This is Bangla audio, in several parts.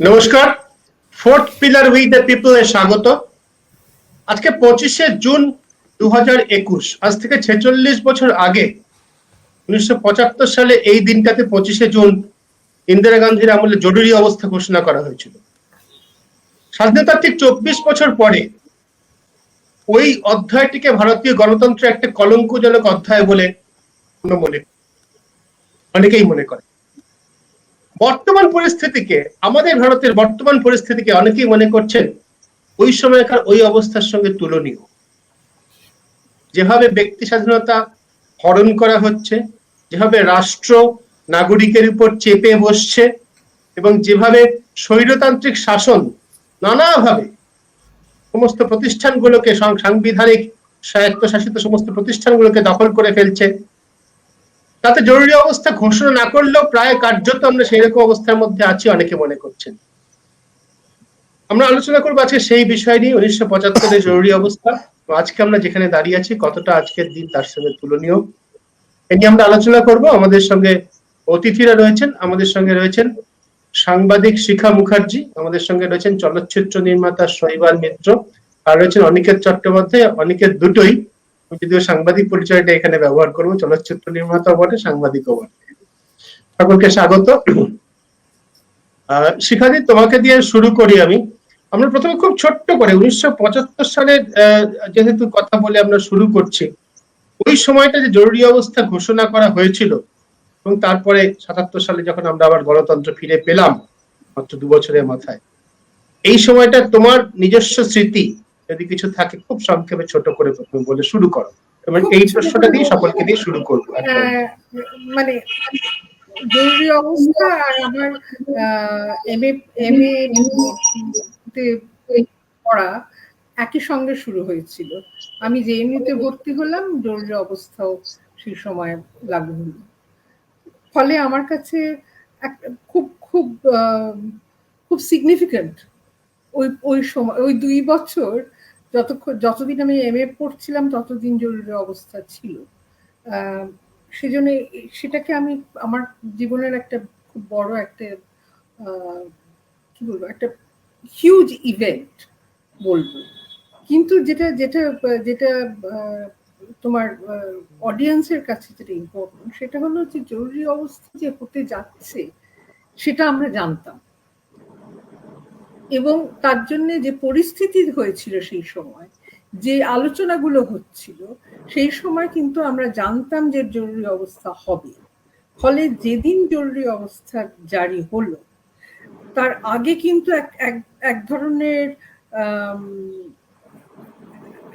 নমস্কার, fourth pillar with the people এ স্বাগত। আজকে 25শে জুন 2021, আজ থেকে 46 বছর আগে 1975 সালে এই দিনটাতে 25শে জুন ইন্দিরা গান্ধীর আমলে জরুরি অবস্থা ঘোষণা করা হয়েছিল। স্বাধীনতার ঠিক 24 বছর পরে ওই অধ্যায়টিকে ভারতীয় গণতন্ত্রের একটা কলঙ্কজনক অধ্যায় বলে অনেকেই মনে করে। বর্তমান পরিস্থিতিকে, আমাদের ভারতের বর্তমান পরিস্থিতিকে অনেকেই মনে করছেন ওই সময়কার ওই অবস্থার সঙ্গে তুলনীয়। যেভাবে ব্যক্তি স্বাধীনতা হরণ করা হচ্ছে, যেভাবে রাষ্ট্র নাগরিকের উপর চেপে বসছে, এবং যেভাবে স্বৈরতান্ত্রিক শাসন নানাভাবে সমস্ত প্রতিষ্ঠানগুলোকে, সাংবিধানিক স্বায়ত্তশাসিত সমস্ত প্রতিষ্ঠানগুলোকে দখল করে ফেলছে, তাতে জরুরি অবস্থা ঘোষণা না করলেও প্রায় কার্যত আমরা সেই রকম অবস্থার মধ্যে আছি অনেকে মনে করছেন। আমরা আলোচনা করবো আজকে সেই বিষয় নিয়ে, 1975-এর জরুরি অবস্থা। আজকে আমরা যেখানে দাঁড়িয়ে আছি কতটা আজকের দিন তার সঙ্গে তুলনীয়, এ নিয়ে আমরা আলোচনা করব। আমাদের সঙ্গে অতিথিরা রয়েছেন। আমাদের সঙ্গে রয়েছেন সাংবাদিক শিখা মুখার্জি, আমাদের সঙ্গে রয়েছেন চলচ্চিত্র নির্মাতা শৈবাল মিত্র, আর রয়েছেন অনিকেত চট্টোপাধ্যায়। অনিকেত দুটোই, যদিও সাংবাদিক পরিচয়টা এখানে ব্যবহার করবো, চলচ্চিত্র নির্মাতাও বটে, সাংবাদিকও বটে। সকলকে স্বাগত। শিখাদি, তোমাকে দিয়ে শুরু করি আমি। আমরা প্রথমে খুব ছোট্ট করে 1975 সালের যেহেতু কথা বলে আমরা শুরু করছি, ওই সময়টা যে জরুরি অবস্থা ঘোষণা করা হয়েছিল এবং তারপরে 77 সালে যখন আমরা আবার গণতন্ত্র ফিরে পেলাম মাত্র 2 বছরের মাথায়, এই সময়টা তোমার নিজস্ব স্মৃতি যদি কিছু থাকে খুব সংক্ষেপে ছোট করে প্রথমে বলে শুরু করো, এবং এই প্রশ্নটা দিয়ে সকলকে দিয়ে শুরু করবো। মানে জরুরি অবস্থা আর আমার এমএ পড়া একই সঙ্গে শুরু হয়েছিল। আমি জেএনইউতে ভর্তি হলাম, জরুরি অবস্থাও সেই সময় লাগু হলো। ফলে আমার কাছে খুব খুব খুব সিগনিফিক্যান্ট ওই সময়, ওই 2 বছর যতদিন আমি এমএ পড়ছিলাম ততদিন জরুরি অবস্থা ছিল। সেজন্য সেটাকে আমি আমার জীবনের একটা খুব বড় একটা কি বলবো, একটা হিউজ ইভেন্ট বলবো। কিন্তু যেটা যেটা যেটা তোমার অডিয়েন্সের কাছে যেটা ইম্পর্টেন্ট, সেটা হলো যে জরুরি অবস্থা যে হতে যাচ্ছে সেটা আমরা জানতাম, এবং তার জন্য যে পরিস্থিতি হয়েছিল সেই সময়, যে আলোচনাগুলো হচ্ছিল সেই সময় কিন্তু আমরা জানতাম যে জরুরি অবস্থা হবে। ফলে যেদিন জরুরি অবস্থা জারি হলো তার আগে কিন্তু এক ধরনের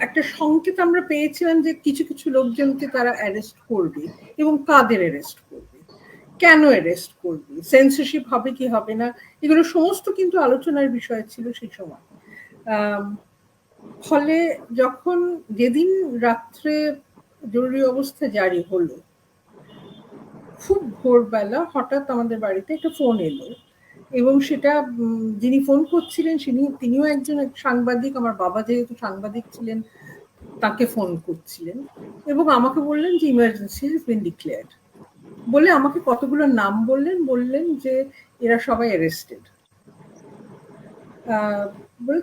একটা সংকেত আমরা পেয়েছিলাম যে কিছু কিছু লোকজনকে তারা অ্যারেস্ট করবে, এবং কাদের অ্যারেস্ট করবে, কেন অ্যারেস্ট করবে, সেন্সরশিপ হবে কি হবে না, এগুলো সমস্ত কিন্তু আলোচনার বিষয় ছিল সেই সময়। ফলে যখন যেদিন রাত্রে জরুরি অবস্থা জারি হলো, খুব ভোরবেলা হঠাৎ আমাদের বাড়িতে একটা ফোন এলো, এবং সেটা যিনি ফোন করছিলেন তিনিও একজন সাংবাদিক। আমার বাবা যেহেতু সাংবাদিক ছিলেন, তাকে ফোন করছিলেন, এবং আমাকে বললেন যে ইমার্জেন্সি হ্যাজ বিন ডিক্লেয়ার্ড বলে আমাকে কতগুলো নাম বললেন যে এরা সবাই অ্যারেস্টেড।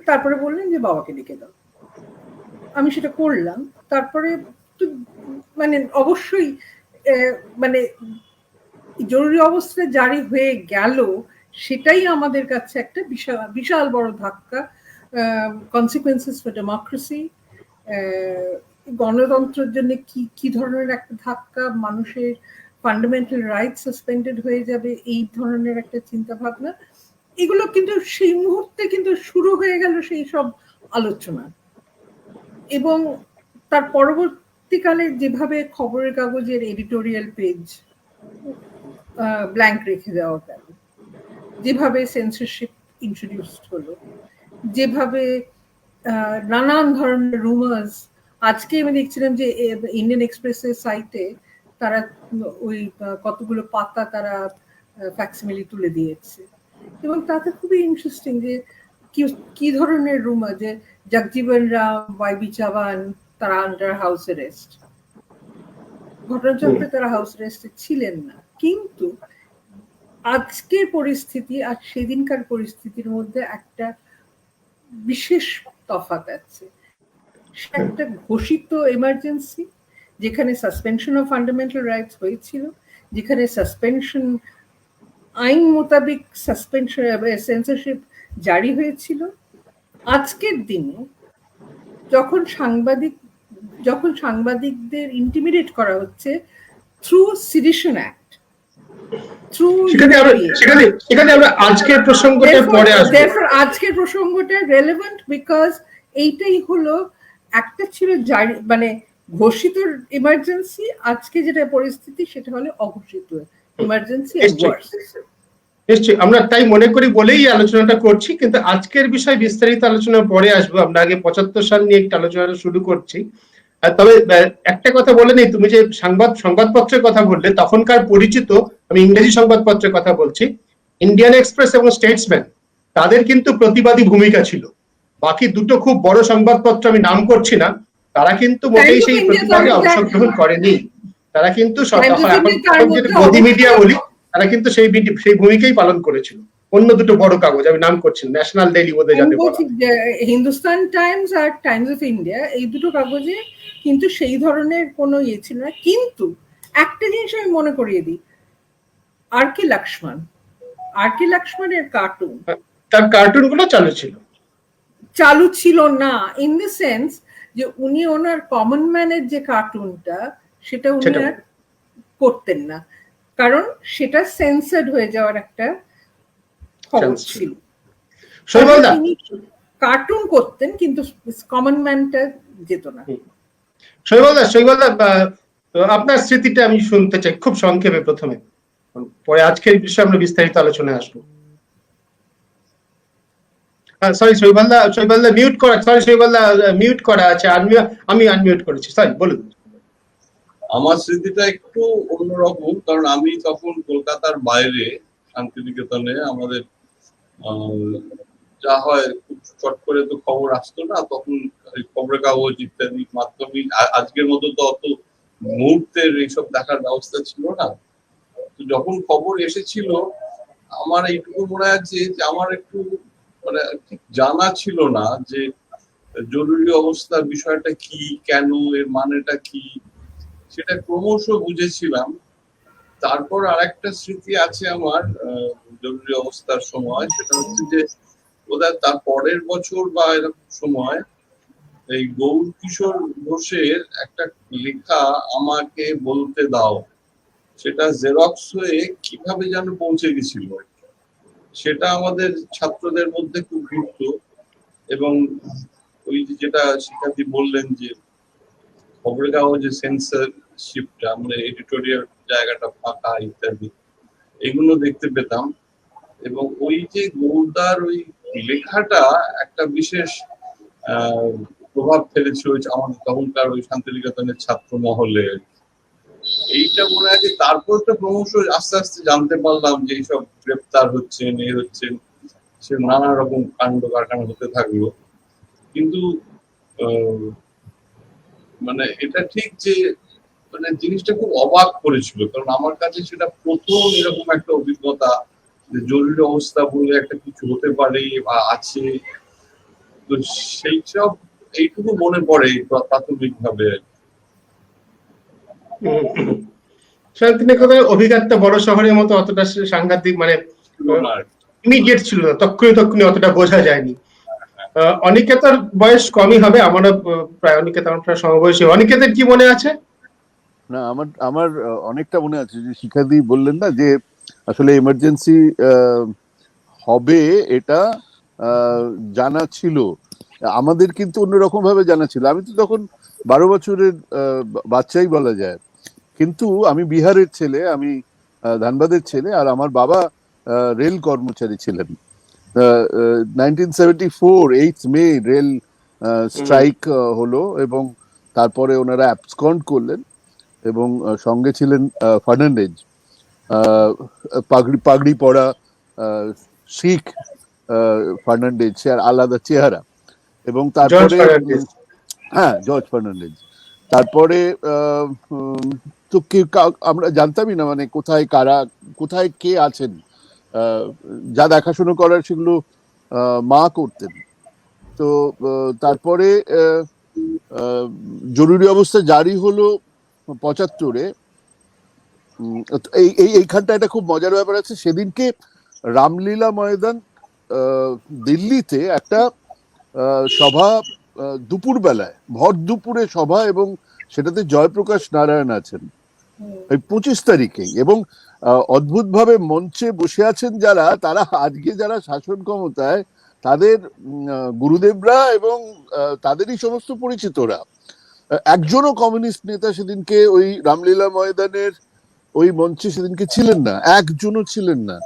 তারপরে বললেন যে বাবাকে ডেকে দাও। আমি সেটা করলাম। তারপরে মানে অবশ্যই মানে জরুরি অবস্থা জারি হয়ে গেল, সেটাই আমাদের কাছে একটা বিশাল বড় ধাক্কা। কনসিকুয়েন্সেস ফর ডেমোক্রেসি, গণতন্ত্রের জন্য কি ধরনের একটা ধাক্কা, মানুষের ফান্ডামেন্টাল রাইট সাসপেন্ডেড হয়ে যাবে, এই ধরনের একটা চিন্তা ভাবনা, এগুলো কিন্তু সেই মুহূর্তে কিন্তু শুরু হয়ে গেল সেই সব আলোচনা। এবং তার পরবর্তীকালে যেভাবে খবরের কাগজের এডিটোরিয়াল পেজ ব্ল্যাঙ্ক রেখে দেওয়া গেল, যেভাবে সেন্সরশিপ ইন্ট্রোডিউসড হলো, যেভাবে নানান ধরনের রুমার্স। আজকে আমি দেখছিলাম যে ইন্ডিয়ান এক্সপ্রেসের সাইটে তারা ওই কতগুলো পাতা তারা ফ্যাক্সিমিলি তুলে দিয়েছে, এবং তাতে খুবই ইন্টারেস্টিং যে কি ধরনের রুমার, যে জগজীবন রাম, ওয়াইবি চাওয়ান তারা আন্ডার হাউস অ্যারেস্ট। ঘটনাচক্রে তারা হাউস অ্যারেস্টে ছিলেন না, কিন্তু আজকের পরিস্থিতি আর সেদিনকার পরিস্থিতির মধ্যে একটা বিশেষ তফাৎ আছে। সেটা একটা ঘোষিত এমার্জেন্সি, যেখানে সাসপেনশন অফ ফান্ডামেন্টাল রাইটস হয়েছিল, যেখানে সাসপেনশন আইন মোতাবেক সাসপেনশন সেন্সরশিপ জারি হয়েছিল। আজকের দিনে যখন সাংবাদিকদের ইন্টিমিডেট করা হচ্ছে থ্রু সিডিশন অ্যাক্ট, থ্রু সেখানে আমরা আজকের প্রসঙ্গটা পরে আসবো। আজকের প্রসঙ্গটা রেলেভেন্ট বিকজ এইটাই হলো একটা ছিল জারি মানে ঘোষিত এমার্জেন্সি, আজকে যেটা পরিস্থিতি সেটা হলো অঘোষিত এমার্জেন্সি। নিশ্চয়ই আমরা তাই মনে করি বলেই আলোচনাটা করছি, কিন্তু আজকের বিষয় বিস্তারিত আলোচনা পরে আসবো। আমরা আগে 75 সাল নিয়ে একটা আলোচনা শুরু করছি। তবে একটা কথা বলে নেই, তুমি যে সংবাদপত্রের কথা বললে, তখনকার পরিচিত, আমি ইংরেজি সংবাদপত্রের কথা বলছি, ইন্ডিয়ান এক্সপ্রেস এবং স্টেটসম্যান, তাদের কিন্তু প্রতিবাদী ভূমিকা ছিল। বাকি দুটো খুব বড় সংবাদপত্র, আমি নাম করছি না, তারা কিন্তু মোটেই সেই প্রতিবাদে অংশগ্রহণ করেনি। তারা কিন্তু গদি মিডিয়া বলি, তারা কিন্তু সেই ভূমিকাই পালন করেছিল। অন্য দুটো বড় কাগজ, আমি নাম করছি, ন্যাশনাল ডেইলি বোধহয় যাতে বলা, হিন্দুস্তান টাইমস আর টাইমস অফ ইন্ডিয়া, এই দুটো কাগজে কিন্তু সেই ধরনের কোনো ইয়ে ছিল না। কিন্তু একটা জিনিস আমি মনে করিয়ে দিই, আর কে লক্ষ্মণের কার্টুন, তার কার্টুন গুলো চালু ছিল না, ইন দ্য সেন্স যে উনি ওনার কমন ম্যানের যে কার্টুনটা সেটা উনি আর করতেন না, কারণ সেটা সেন্সার্ড হয়ে যাওয়ার একটা খবর ছিল। তিনি কার্টুন করতেন কিন্তু কমন ম্যানটা যেত না। শৈবালদা, আপনার স্মৃতিটা আমি শুনতে চাই খুব সংক্ষেপে প্রথমে, পরে আজকের বিষয়ে আমরা বিস্তারিত আলোচনায় আসবো। সরি শৈবালদা মিউট করা, শৈবালদা মিউট করা আছে, আমি আনমিউট করেছি, সরি, বলুন। আমার স্মৃতিটা একটু অন্যরকম, কারণ আমি তখন কলকাতার বাইরে শান্তিনিকেতনে, আমাদের যা হয় খুব চট করে তো খবর আসতো না তখন, খবরের কাগজ ইত্যাদি মাধ্যমে আজকের মতো তো অত মুহূর্তের এইসব দেখার ব্যবস্থা ছিল না। তো যখন খবর এসেছিল, আমার এইটুকু মনে আছে যে আমার একটু মানে ঠিক জানা ছিল না যে জরুরি অবস্থার বিষয়টা কি, কেন, এর মানেটা কি, সেটা ক্রমশ বুঝেছিলাম। তারপর আরেকটা স্মৃতি আছে আমার জরুরি অবস্থার সময়, সেটা হচ্ছে যে বোধহয় তার পরের বছর বা এরকম সময় এই গৌর কিশোর ঘোষের একটা লেখা আমাকে বলতে দাও, সেটা জেরক্স হয়ে কিভাবে যেন পৌঁছে গেছিল, সেটা আমাদের ছাত্রদের মধ্যে খুব ঘুরত। এবং ওই যেটা শিক্ষার্থী বললেন যে খবরের কাগজে সেন্সরশিপটা, মানে এডিটোরিয়াল জায়গাটা ফাঁকা ইত্যাদি, এগুলো দেখতে পেতাম। এবং ওই যে গৌরদার ওই লেখাটা একটা বিশেষ প্রভাব ফেলেছিল আমাদের তখনকার ওই শান্তিনিকেতনের ছাত্র মহলে। এইটা মনে হয় যে তারপর তো ক্রমশ আস্তে আস্তে জানতে পারলাম যে এইসব গ্রেপ্তার হচ্ছেন, হচ্ছেন, সে নানা রকম কাণ্ড কারখানা হতে থাকলো। কিন্তু মানে এটা ঠিক যে মানে জিনিসটা খুব অবাক করেছিল, কারণ আমার কাছে সেটা প্রথম এরকম একটা অভিজ্ঞতা যে জরুরি অবস্থা বলে একটা কিছু হতে পারে বা আছে। তো সেই সব এইটুকু মনে পড়ে প্রাথমিক ভাবে। শান্তিনিকেতনের অভিজ্ঞতা বড় শহরের মতো অতটা সাংঘাতিক মানে ইমিডিয়েট ছিল না, তক্ষুনি অতটা বোঝা যায়নি। অনিকেতার বয়স কমই হবে, আমারও প্রায় প্রায় সমবয়সী। অনিকেতের কি মনে আছে? না, আমার অনেকটা মনে আছে যে শিখাদি বললেন না যে আসলে এমার্জেন্সি হবে, এটা জানা ছিল আমাদের, কিন্তু অন্যরকম ভাবে জানা ছিল। আমি তো তখন 12 বছরের বাচ্চাই বলা যায়, কিন্তু আমি বিহারের ছেলে, আমি ধানবাদের ছেলে, আর আমার বাবা রেল কর্মচারী ছিলেন। 1974 8 মে রেল স্ট্রাইক হলো এবং তারপরে ওনারা অ্যাবসকন্ড করলেন এবং সঙ্গে ছিলেন ফার্নান্ডেজ, পাগড়ি পরা শিখ ফার্নান্ডেজ, সে আর আলাদা চেহারা। এবং তারপরে হ্যাঁ, জর্জ ফার্নান্ডেজ। তারপরে তো আমরা জানতামই না মানে কোথায় কারা, কোথায় কে আছেন, যা দেখাশুনো করার সেগুলো মা করতেন। তো তারপরে জরুরি অবস্থা জারি হলো 75-এ। এইখানটা একটা খুব মজার ব্যাপার আছে, সেদিনকে রামলীলা ময়দান দিল্লিতে একটা সভা, দুপুর বেলায়, ভর দুপুরে সভা, এবং সেটাতে জয়প্রকাশ নারায়ণ আছেন এই 25 তারিখেই। এবং অদ্ভুত ভাবে মঞ্চে বসে আছেন যারা, তারা আজকে যারা শাসন ক্ষমতায় তাদের গুরুদেবরা এবং তাদেরই সমস্ত পরিচিতরা। একজনও কমিউনিস্ট নেতা সেদিনকে ওই রামলীলা ময়দানের ওই মঞ্চে সেদিনকে ছিলেন না, একজনও ছিলেন না।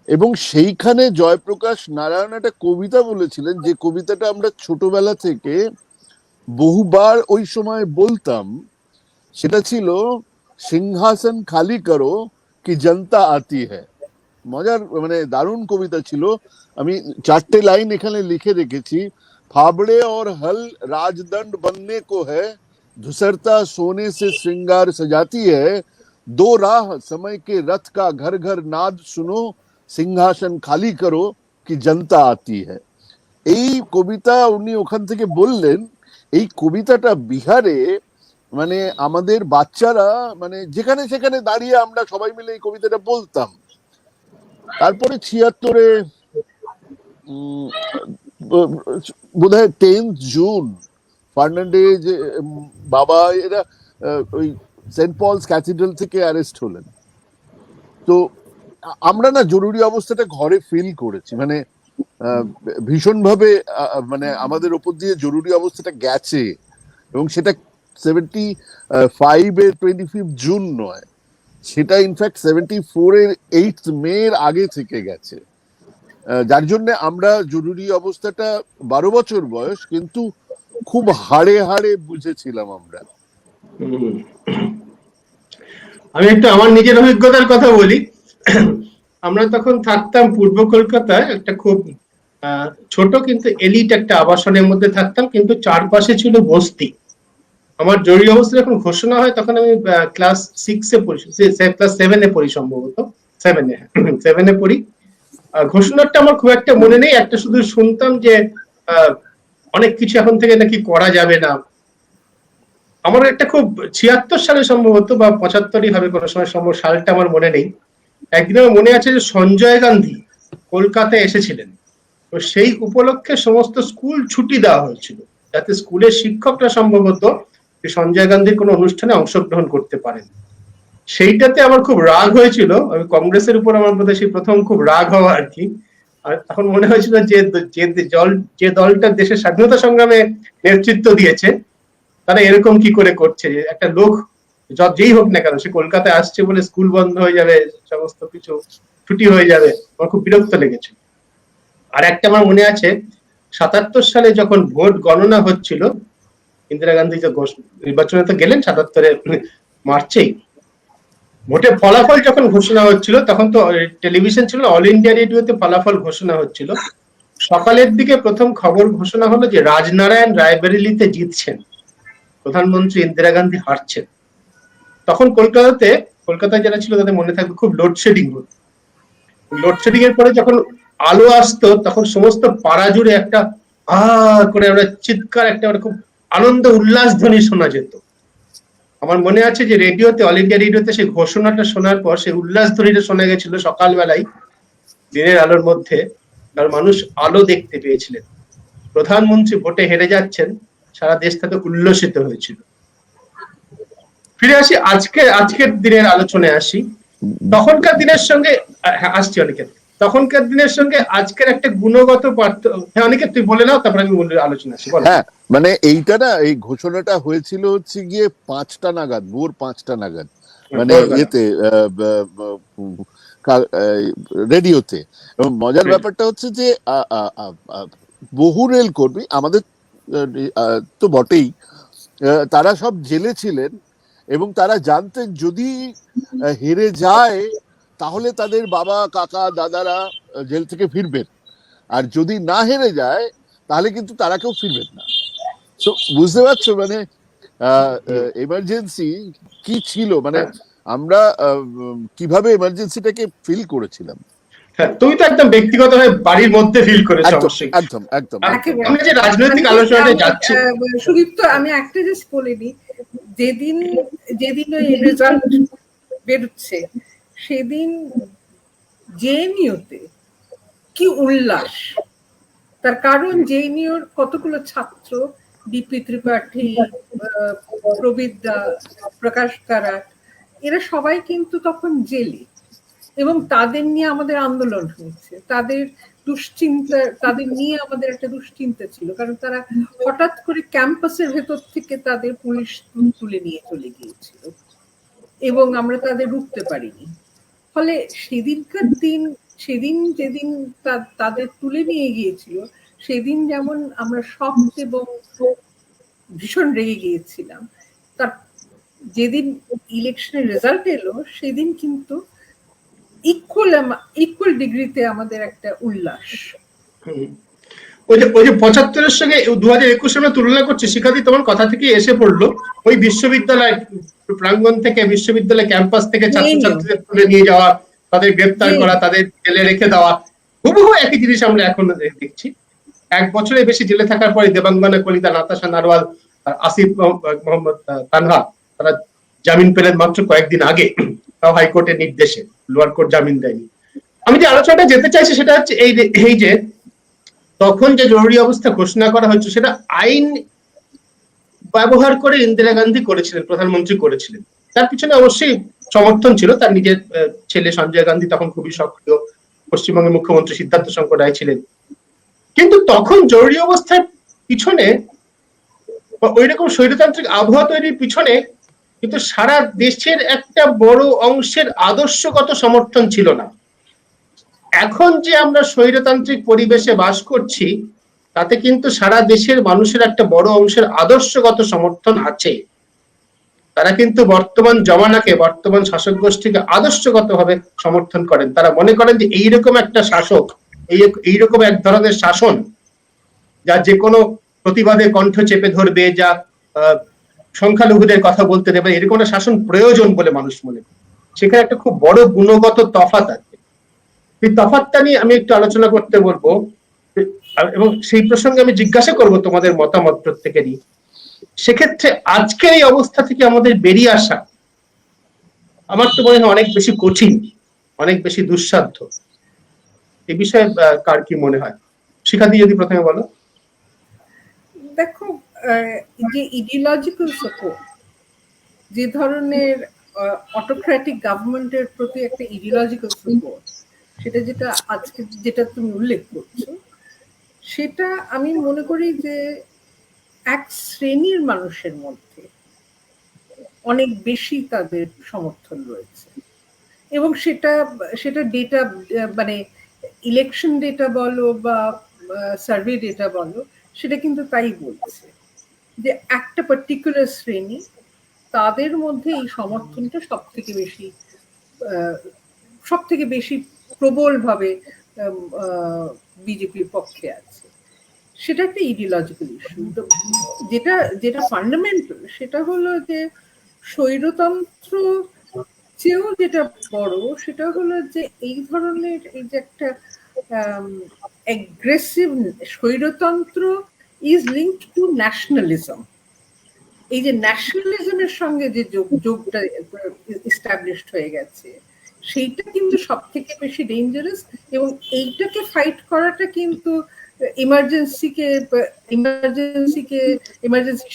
এবং সেইখানে জয়প্রকাশ নারায়ণ একটা কবিতা বলেছিলেন, যে কবিতাটা আমরা ছোটবেলা থেকে বহুবার ওই সময় বলতাম। সেটা ছিল, সিংহাসন খালি করো কি জনতা আতি হ্যায়। মজার, মানে দারুণ কবিতা ছিল। আমি 4টে লাইন এখানে লিখে রেখেছি। फावड़े और हल राजदंड बनने को है, धुसरता सोने से श्रृंगार सजाती है, दो राह समय के रथ का घर घर नाद सुनो, সিংহাসন খালি করো কি জনতা আতি হ্যায়। এই কবিতা উনি ওখান থেকে বললেন। এই কবিতাটা বিহারে মানে আমাদের বাচ্চারা, মানে যেখানে সেখানে দাঁড়িয়ে আমরা সবাই মিলে এই কবিতাটা বলতাম। তারপরে 76-এ বোধহয় 10 জুন ফার্নান্ডেজ বাবা এরা ওই সেন্ট পলস ক্যাথিড্রাল থেকে অ্যারেস্ট হলেন। তো আমরা না জরুরি অবস্থাটা ঘরে ফিল করেছি, মানে ভীষণভাবে, মানে আমাদের ওপর দিয়ে জরুরি অবস্থাটা গেছে। এবং সেটা 75-এর 25 জুন নয়, সেটা ইনফ্যাক্ট 74-এর 8 মে আগে থেকে গেছে। যার জন্য আমরা জরুরি অবস্থাটা 12 বছর বয়স, কিন্তু খুব হাড়ে হাড়ে বুঝেছিলাম আমরা। আমি একটু আমার নিজের অভিজ্ঞতার কথা বলি। আমরা তখন থাকতাম পূর্ব কলকাতায় একটা খুব ছোট কিন্তু এলিট একটা আবাসনের মধ্যে থাকতাম, কিন্তু চারপাশে ছিল বস্তি। আমার জরুরি অবস্থা যখন ঘোষণা হয় তখন আমি ক্লাস 6-এ পড়ি, ক্লাস 7-এ পড়ি সম্ভবত, 7-এ পড়ি। ঘোষণাটা আমার খুব একটা মনে নেই, একটা শুধু শুনতাম যে অনেক কিছু এখন থেকে নাকি করা যাবে না। আমার একটা খুব 76 সালে সম্ভবত বা 75-ই হবে কোনো সময়, সম্ভব সালটা আমার মনে নেই। একদিন আমার মনে আছে যে সঞ্জয় গান্ধী কলকাতায় এসেছিলেন, তো সেই উপলক্ষে সমস্ত স্কুল ছুটি দেওয়া হয়েছিল যাতে স্কুলের শিক্ষকরা সম্ভবত সঞ্জয় গান্ধীর কোনো অনুষ্ঠানে অংশগ্রহণ করতে পারেন। সেইটাতে আমার খুব রাগ হয়েছিল। আমি কংগ্রেসের উপর আমার বোধহয় সেই প্রথম খুব রাগ হওয়া আর কি। আর তখন মনে হয়েছিল যে দলটা দেশের স্বাধীনতা সংগ্রামে নেতৃত্ব দিয়েছে তারা এরকম কি করে করছে, একটা লোক যেই হোক না কেন সে কলকাতায় আসছে বলে স্কুল বন্ধ হয়ে যাবে, সমস্ত কিছু ছুটি হয়ে যাবে। আমার খুব বিরক্ত লেগেছে। আর একটা আমার মনে আছে 77 সালে যখন ভোট গণনা হচ্ছিল, ইন্দিরা গান্ধী তো নির্বাচনে তো গেলেন 77-এ মার্চেই, ভোটের ফলাফল যখন ঘোষণা হচ্ছিল তখন তো টেলিভিশন ছিল, অল ইন্ডিয়া রেডিওতে ফলাফল ঘোষণা হচ্ছিল। সকালের দিকে প্রথম খবর ঘোষণা হলো যে রাজনারায়ণ রায়বেরেলিতে জিতছেন, প্রধানমন্ত্রী ইন্দিরা গান্ধী হারছেন। তখন কলকাতায় যারা ছিল তাদের মনে থাকবে খুব লোডশেডিং হতো। লোডশেডিং এর পরে যখন আলো আসতো তখন সমস্ত পাড়া জুড়ে একটা করে আমরা চিৎকার, একটা খুব আনন্দ উল্লাস ধ্বনি শোনা যেত। আমার মনে আছে যে রেডিওতে, অল ইন্ডিয়া রেডিওতে সেই ঘোষণাটা শোনার পর সেই উল্লাস ধ্বনিটা শোনা গেছিল সকালবেলায় দিনের আলোর মধ্যে, আর মানুষ আলো দেখতে পেয়েছিলেন। প্রধানমন্ত্রী ভোটে হেরে যাচ্ছেন, সারা দেশ থেকে উল্লসিত হয়েছিল। ফিরে আসি আজকের দিনের আলোচনায় আসি। তখনকার দিনের সঙ্গে আসছি অনেকের, তখনকার দিনের সঙ্গে আজকের একটা গুণগত পার্থক্য। হ্যাঁ অনেকে তুই বলে নাও, তারপর আমি আলোচনা আসি। হ্যাঁ, মানে এইটা না, এই ঘোষণাটা হয়েছিল হচ্ছে গিয়ে 5টা নাগাদ, ভোর 5টা নাগাদ, মানে ইয়েতে রেডিওতে। এবং মজার ব্যাপারটা হচ্ছে যে বহু রেল কর্মী আমাদের তো বটেই, তারা সব জেলে ছিলেন এবং তারা জানতেন যদি হেরে যায় তাহলে তাদের বাবা কাকা দাদারা জেল থেকে ফিরবেন, আর যদি না হেরে যায় তাহলে কিন্তু তারা কেউ ফিরবেন না। তো বুঝতে পারছো মানে এমার্জেন্সি কি ছিল, মানে আমরা কিভাবে এমার্জেন্সিটাকে ফিল করেছিলাম। হ্যাঁ, তুমি তো একদম ব্যক্তিগতভাবে বাড়ির মধ্যে ফিল করেছো একদম অবশ্যই। একদম একদম একেবারে। আমরা যে রাজনৈতিক আলোচনাটা যাচ্ছি, সুদীপ্ত, আমি একটা জাস্ট বলে নিই, যেদিন যেদিন ওই রেজাল্ট বেরোচ্ছে সেদিন জেএনইউতে কি উল্লাস! তার কারণ জেএনইউর কতগুলো ছাত্র, ডিপি ত্রিপাঠী, প্রবিদ্যা, প্রকাশ কারাট, এরা সবাই কিন্তু তখন জেলে, এবং তাদের নিয়ে আমাদের আন্দোলন হয়েছে, তাদের দুশ্চিন্তা, তাদের নিয়ে আমাদের একটা দুশ্চিন্তা ছিল, কারণ তারা হঠাৎ করে ক্যাম্পাসের ভেতর থেকে তাদের পুলিশ তুলে নিয়ে চলে গিয়েছিল এবং আমরা তাদের রুখতে পারিনি। ফলে সেদিনকার দিন, সেদিন যেদিন তাদের তুলে নিয়ে গিয়েছিল, সেদিন যেমন আমরা শকড এবং ভীষণ রেগে গিয়েছিলাম, তার যেদিন ইলেকশনের রেজাল্ট এলো সেদিন কিন্তু ইকুয়াল ডিগ্রিতে আমাদের একটা উল্লাস। ওই যে 75-এর সঙ্গে 2021 আমরা তুলনা করছি, শিক্ষার্থী তোমার কথা থেকে এসে পড়লো, ওই বিশ্ববিদ্যালয় প্রাঙ্গণ থেকে, বিশ্ববিদ্যালয় ক্যাম্পাস থেকে ছাত্রছাত্রীদের তুলে নিয়ে যাওয়া, তাদের গ্রেপ্তার করা, তাদের জেলে রেখে দেওয়া, হুবহু একই জিনিস আমরা এখন দেখছি। 1 বছরের বেশি জেলে থাকার পরে দেবাঙ্গনা কলিতা, নাতাশা নারওয়াল আর আসিফ মোহাম্মদ তানহা তারা জামিন পেলেন মাত্র কয়েকদিন আগে, তাও হাইকোর্টের নির্দেশে, লোয়ার কোর্ট জামিন দেয়নি। আমি যে আলোচনাটা যেতে চাইছি সেটা হচ্ছে এই যে তখন যে জরুরি অবস্থা ঘোষণা করা হয়েছে সেটা আইন ব্যবহার করে ইন্দিরা গান্ধী করেছিলেন, প্রধানমন্ত্রী করেছিলেন। তার পিছনে অবশ্যই সমর্থন ছিল, তার নিজের ছেলে সঞ্জয় গান্ধী তখন খুবই সক্রিয়, পশ্চিমবঙ্গের মুখ্যমন্ত্রী সিদ্ধার্থ শঙ্কর রায় ছিলেন। কিন্তু তখন জরুরি অবস্থার পিছনে, ওই রকম স্বৈরতান্ত্রিক আবহাওয়া তৈরির পিছনে কিন্তু সারা দেশের একটা বড় অংশের আদর্শগত সমর্থন ছিল না। এখন যে আমরা স্বৈরতান্ত্রিক পরিবেশে বাস করছি তাতে কিন্তু সারা দেশের মানুষের একটা বড় অংশের আদর্শগত সমর্থন আছে। তারা কিন্তু বর্তমান জমানাকে, বর্তমান শাসক গোষ্ঠীকে আদর্শগতভাবে সমর্থন করেন। তারা মনে করেন যে এইরকম একটা শাসক, এইরকম এক ধরনের শাসন যা যে কোনো প্রতিবাদে কণ্ঠ চেপে ধরবে, যা সংখ্যালঘুদের কথা বলতে দেবে, এরকম একটা শাসন প্রয়োজন বলে মানুষ মনে করে। সেখানে একটা খুব বড় গুণগত তফাৎ আছে। এই তফাৎটা নিয়ে আমি একটু আলোচনা করতে বলবো, এবং সেই প্রসঙ্গে আমি জিজ্ঞাসা করব তোমাদের মতামত প্রত্যেকেরই। সেক্ষেত্রে আজকের এই অবস্থা থেকে আমাদের বেরিয়ে আসা আমার তো মনে হয় অনেক বেশি কঠিন, অনেক বেশি দুঃসাধ্য। এই বিষয়ে কার কি মনে হয়? শিখাদি যদি প্রথমে বলো। দেখো, যে ইডিওলজিক্যাল সাপোর্ট, যে ধরনের অটোক্রেটিক গভর্নমেন্টের প্রতি একটা ইডিওলজিক্যাল সাপোর্ট, সেটা যেটা আজকে যেটা তুমি উল্লেখ করছো, সেটা আমি মনে করি যে এক শ্রেণীর মানুষের মধ্যে অনেক বেশি তাদের সমর্থন রয়েছে, এবং সেটা ডেটা, মানে ইলেকশন ডেটা বলো বা সার্ভে ডেটা বলো, সেটা কিন্তু তাই বলছে যে একটা পার্টিকুলার শ্রেণী, তাদের মধ্যে এই সমর্থনটা সব থেকে বেশি প্রবলভাবে বিজেপির পক্ষে আছে। সেটা একটা ইডিওলজিক্যাল ইস্যু। যেটা ফান্ডামেন্টাল সেটা হলো যে স্বৈরতন্ত্র চেয়েও যেটা বড়, সেটা হলো যে এই ধরনের এই যে একটা অ্যাগ্রেসিভ স্বৈরতন্ত্র ইজ লিঙ্কড টু ন্যাশনালিজম। এই যে ন্যাশনালিজমের সঙ্গে যে যোগটা এস্টাবলিশড হয়ে গেছে, সেইটা কিন্তু সব থেকে বেশি ডেঞ্জারাস, এবং এইটাকে ফাইট করাটা কিন্তু ইমার্জেন্সি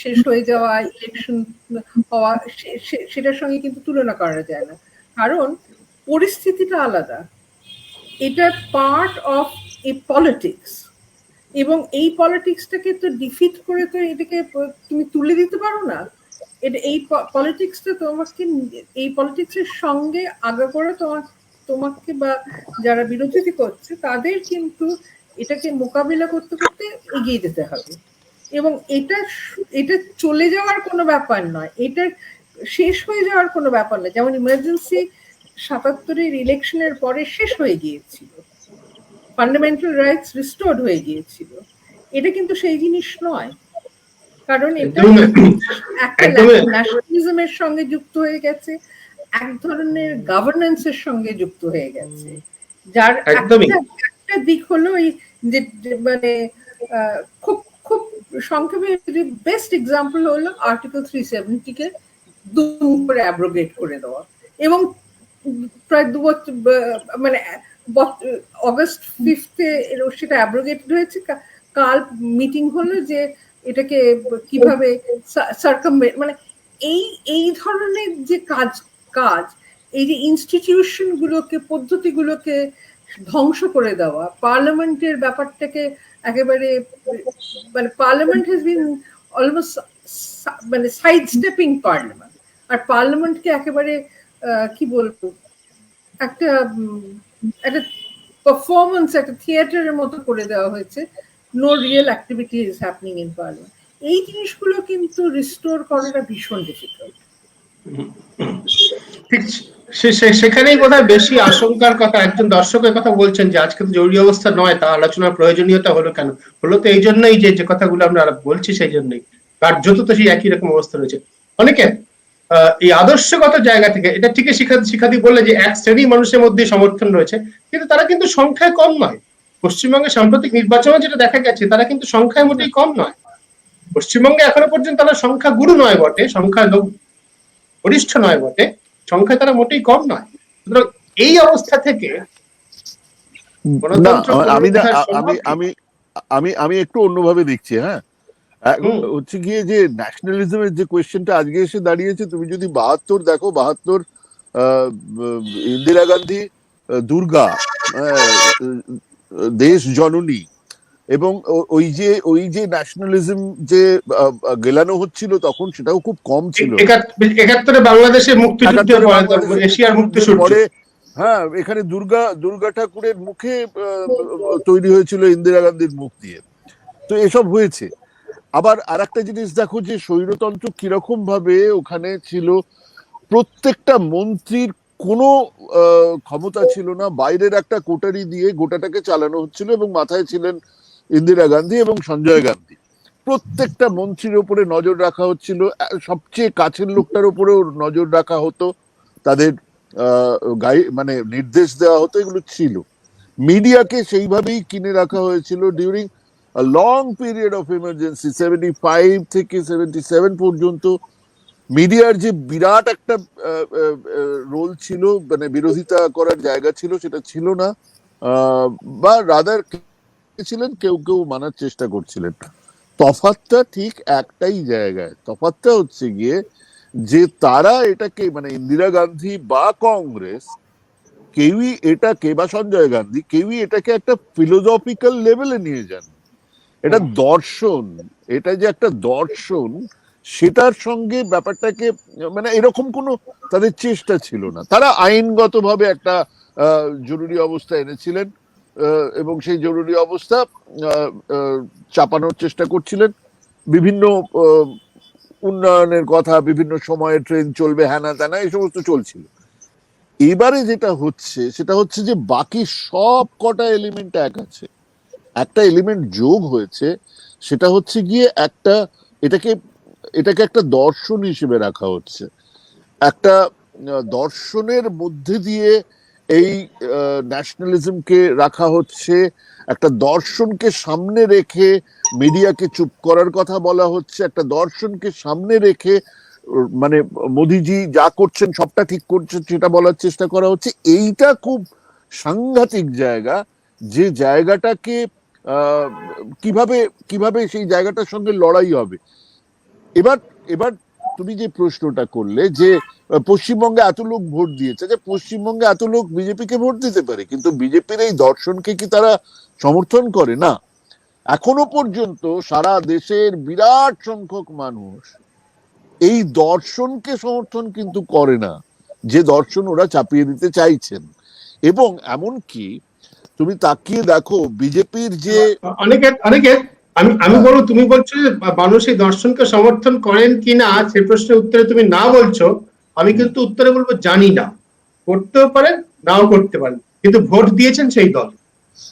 শেষ হয়ে যাওয়া, ইলেকশন হওয়া, সেটার সঙ্গে কিন্তু তুলনা করা যায় না, কারণ পরিস্থিতিটা আলাদা। এটা পার্ট অফ এ পলিটিক্স, এবং এই পলিটিক্সটাকে তো ডিফিট করে তো এটাকে তুমি তুলে দিতে পারো না। এই পলিটিক্সটা তোমাকে, এই পলিটিক্সের সঙ্গে আগাগোড়া তোমাকে বা যারা বিরোধিতা করছে তাদের কিন্তু এটাকে মোকাবিলা করতে করতে এগিয়ে যেতে হবে, এবং এটা চলে যাওয়ার কোনো ব্যাপার নয়, এটা শেষ হয়ে যাওয়ার কোনো ব্যাপার নয়। যেমন ইমার্জেন্সি ৭৭-এর ইলেকশনের পরে শেষ হয়ে গিয়েছিল, ফান্ডামেন্টাল রাইটস রিস্টোর্ড হয়ে গিয়েছিল। এটা কিন্তু সেই জিনিস নয়, কারণ এটা একটা ন্যাশনালিজমের সঙ্গে যুক্ত হয়ে গেছে, এক ধরনের গভর্নেন্সের সঙ্গে যুক্ত হয়ে গেছে, যার একদমই। একটা দিক হলো এই যে মানে খুব খুব সংক্ষেপে বেস্ট এক্সাম্পল হলো আর্টিকেল 370 কে দুম করে অ্যাব্রোগেট করে দেওয়া, এবং প্রায় 2 বছর মানে অগস্ট 5 সেটা অ্যাব্রোগেটেড হয়েছে। কাল মিটিং হলো যে এটাকে কিভাবে সার্কামভেন্ট, মানে এই এই ধরনের যে কাজ এই যে ইনস্টিটিউশন গুলোকে, পদ্ধতিগুলোকে ধ্বংস করে দেওয়া, পার্লামেন্টের ব্যাপারটাকে একেবারে, মানে পার্লামেন্ট হ্যাজ বিন অলমোস্ট মানে সাইড স্টেপিং পার্লামেন্ট, আর পার্লামেন্টকে একেবারে কি বলবো একটা একটা পারফরমেন্স, একটা থিয়েটারের মতো করে দেওয়া হয়েছে। No real activity is happening in parliament. এই জিনিসগুলো কিন্তু রিস্টোর করাটা ভীষণ ডিফিকাল্ট। ঠিক সেখানেই বোধহয় বেশি আশঙ্কার কথা। একজন দর্শকের কথা বলছেন যে আজকে তো জরুরি অবস্থা নয়, তা আলোচনার প্রয়োজনীয়তা হলো কেন? হলো তো এই জন্যই যে কথাগুলো আমরা বলছি সেই জন্যই, কার্যত তো সেই একই রকম অবস্থা রয়েছে। অনেকে এই আদর্শগত জায়গা থেকে এটা ঠিকই শিখাদি বললে যে এক শ্রেণী মানুষের মধ্যে সমর্থন রয়েছে, কিন্তু তারা কিন্তু সংখ্যায় কম নয়। পশ্চিমবঙ্গে সাম্প্রতিক নির্বাচনে যেটা দেখা গেছে, তারা কিন্তু সংখ্যায় মোটেই কম নয়। পশ্চিমবঙ্গে এখনো পর্যন্ত তারা সংখ্যা গুরু নয় বটে, সংখ্যা বরিষ্ঠ নয় বটে, সংখ্যায় তারা মোটেই কম নয়। সুতরাং এই অবস্থা থেকে আমি একটু অন্যভাবে দেখছি। হ্যাঁ, হচ্ছে গিয়ে যে ন্যাশনালিজমের যে কোয়েশ্চেনটা আজকে এসে দাঁড়িয়েছে, তুমি যদি 72 দেখো, 72 ইন্দিরা গান্ধী দুর্গা, দেশ জননী, এবং ওই যে ন্যাশনালিজম যে গেলানো হচ্ছিল তখন, সেটাও খুব কম ছিল। 71 বাংলাদেশের মুক্তিযুদ্ধের পরে, এশিয়ার মুক্তিযুদ্ধের পরে, হ্যাঁ, এখানে দুর্গা ঠাকুরের মুখে তৈরি হয়েছিল ইন্দিরা গান্ধীর মুখ দিয়ে। তো এসব হয়েছে। আবার আর একটা জিনিস দেখো যে স্বৈরতন্ত্র কিরকম ভাবে ওখানে ছিল। প্রত্যেকটা মন্ত্রীর কোনো ক্ষমতা ছিল না, বাইরের একটা কোটারি দিয়ে গোটাটাকে চালানো হচ্ছিল, এবং মাথায় ছিলেন ইন্দিরা গান্ধী এবং সঞ্জয় গান্ধী। প্রত্যেকটা মন্ত্রীর উপরে নজর রাখা হচ্ছিল, সবচেয়ে কাছের লোকটার উপরেও নজর রাখা হতো, তাদের মানে নির্দেশ দেওয়া হতো, এগুলো ছিল। মিডিয়াকে সেইভাবেই কিনে রাখা হয়েছিল during a long period of emergency, 75 থেকে 77 পর্যন্ত। মিডিয়ার যে বিরাট একটা রোল ছিল, মানে বিরোধিতা করার জায়গা ছিল, সেটা ছিল না, বা রাদার ছিলেন, কেউ কেউ মানার চেষ্টা করছিলেন। তফাৎটা ঠিক একটাই জায়গায়, তফাৎটা হচ্ছে গিয়ে যে তারা এটাকে, মানে ইন্দিরা গান্ধী বা কংগ্রেস, কেউই এটাকে, বা সঞ্জয় গান্ধী, কেউই এটাকে একটা ফিলোসফিক্যাল লেভেলে নিয়ে যান। এটা দর্শন, এটা যে একটা দর্শন, সেটার সঙ্গে ব্যাপারটাকে, মানে এরকম কোনো তাদের চেষ্টা ছিল না। তারা আইনগতভাবে একটা জরুরি অবস্থা এনেছিলেন, এবং সেই জরুরি অবস্থা চাপানোর চেষ্টা করছিলেন। বিভিন্ন উন্নয়নের কথা, বিভিন্ন সময়ে ট্রেন চলবে, হ্যানা ত্যানা, এই সমস্ত চলছিল। এবারে যেটা হচ্ছে সেটা হচ্ছে যে বাকি সব কটা এলিমেন্ট এক আছে, একটা এলিমেন্ট যোগ হয়েছে, সেটা হচ্ছে গিয়ে এটাকে একটা দর্শন হিসেবে রাখা হচ্ছে। একটা দর্শনের মধ্যে দিয়ে এই ন্যাশনালিজমকে রাখা হচ্ছে, একটা দর্শনকে সামনে রেখে মিডিয়াকে চুপ করার কথা বলা হচ্ছে, একটা দর্শনকে সামনে রেখে মানে মোদিজি যা করছেন সবটা ঠিক করছেন সেটা বলার চেষ্টা করা হচ্ছে। এইটা খুব সাংঘাতিক জায়গা, যে জায়গাটাকে কিভাবে সেই জায়গাটার সঙ্গে লড়াই হবে। এবার তুমি যে প্রশ্নটা করলে যে পশ্চিমবঙ্গে এত লোক ভোট দিয়েছে, যে পশ্চিমবঙ্গে এত লোক বিজেপিকে ভোট দিতে পারে, কিন্তু বিজেপির এই দর্শনকে কি তারা সমর্থন করে? না। এখনো পর্যন্ত সারা দেশের বিরাট সংখ্যক মানুষ এই দর্শনকে সমর্থন কিন্তু করে না, যে দর্শন ওরা চাপিয়ে দিতে চাইছেন। এবং এমনকি তুমি তাকিয়ে দেখো বিজেপির যে অনেকে আমি বলবো, তুমি বলছো যে মানুষ এই দর্শনকে সমর্থন করেন কিনা, সেই প্রশ্নের উত্তরে তুমি না বলছো, আমি কিন্তু উত্তরে বলবো জানি না। করতেও পারেন, নাও করতে পারেন, কিন্তু ভোট দিয়েছেন সেই দল।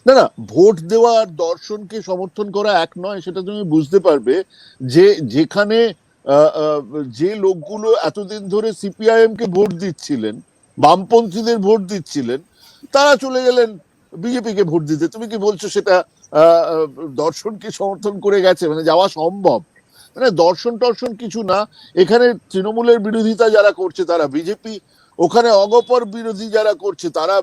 না, ভোট দেওয়া আর দর্শনকে সমর্থন করা এক নয়, সেটা তুমি বুঝতে পারবে যে যেখানে যে লোকগুলো এতদিন ধরে সিপিআইএম কে ভোট দিচ্ছিলেন, বামপন্থীদের ভোট দিচ্ছিলেন, তারা চলে গেলেন বিজেপিকে ভোট দিতে। তুমি কি বলছো সেটা দর্শনকে সমর্থন করে গেছে, মানে যাওয়া সম্ভব? মানে দর্শন টর্শন কিছু না। এখানে তৃণমূলের বিরোধিতা যারা করছে তারা বিজেপি, ওখানে অগপর বিরোধী যারা করছে তারা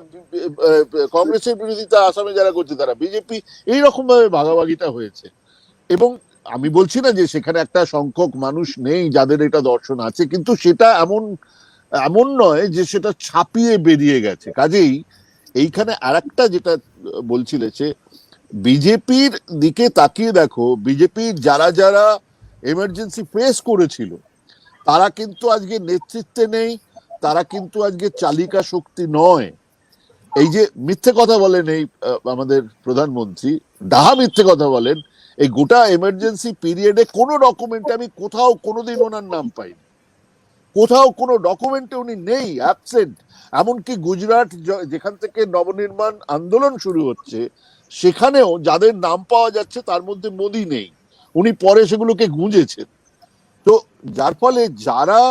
কংগ্রেসের বিরোধিতা আসামে যারা করছে তারা বিজেপি, এইরকম ভাবে ভাগাভাগিটা হয়েছে। এবং আমি বলছি না যে সেখানে একটা সংখ্যক মানুষ নেই যাদের এটা দর্শন আছে, কিন্তু সেটা এমন নয় যে সেটা ছাপিয়ে বেরিয়ে গেছে। কাজেই এইখানে আরেকটা যেটা বলছিলে যে বিজেপির দিকে তাকিয়ে দেখো, বিজেপির যারা যারা এমার্জেন্সি ফেস করেছিল তারা কিন্তু আজকে নেতৃত্বে নেই, তারা কিন্তু আজকে চালিকা শক্তি নয়। এই যে মিথ্যে কথা বলেন এই আমাদের প্রধানমন্ত্রী, ডাহা মিথ্যে কথা বলেন, এই গোটা এমার্জেন্সি পিরিয়ডে কোনো ডকুমেন্টে আমি কোথাও কোনোদিন ওনার নাম পাইনি, কোথাও কোনো ডকুমেন্টে উনি নেই, অ্যাবসেন্ট। এমনকি গুজরাট যেখান থেকে নবনির্মাণ আন্দোলন শুরু হচ্ছে সেখানেও যাদের নাম পাওয়া যাচ্ছে তার মধ্যে মোদি নেই, উনি পরে সেগুলোকে গুঁজেছেন। তো যার ফলে যারা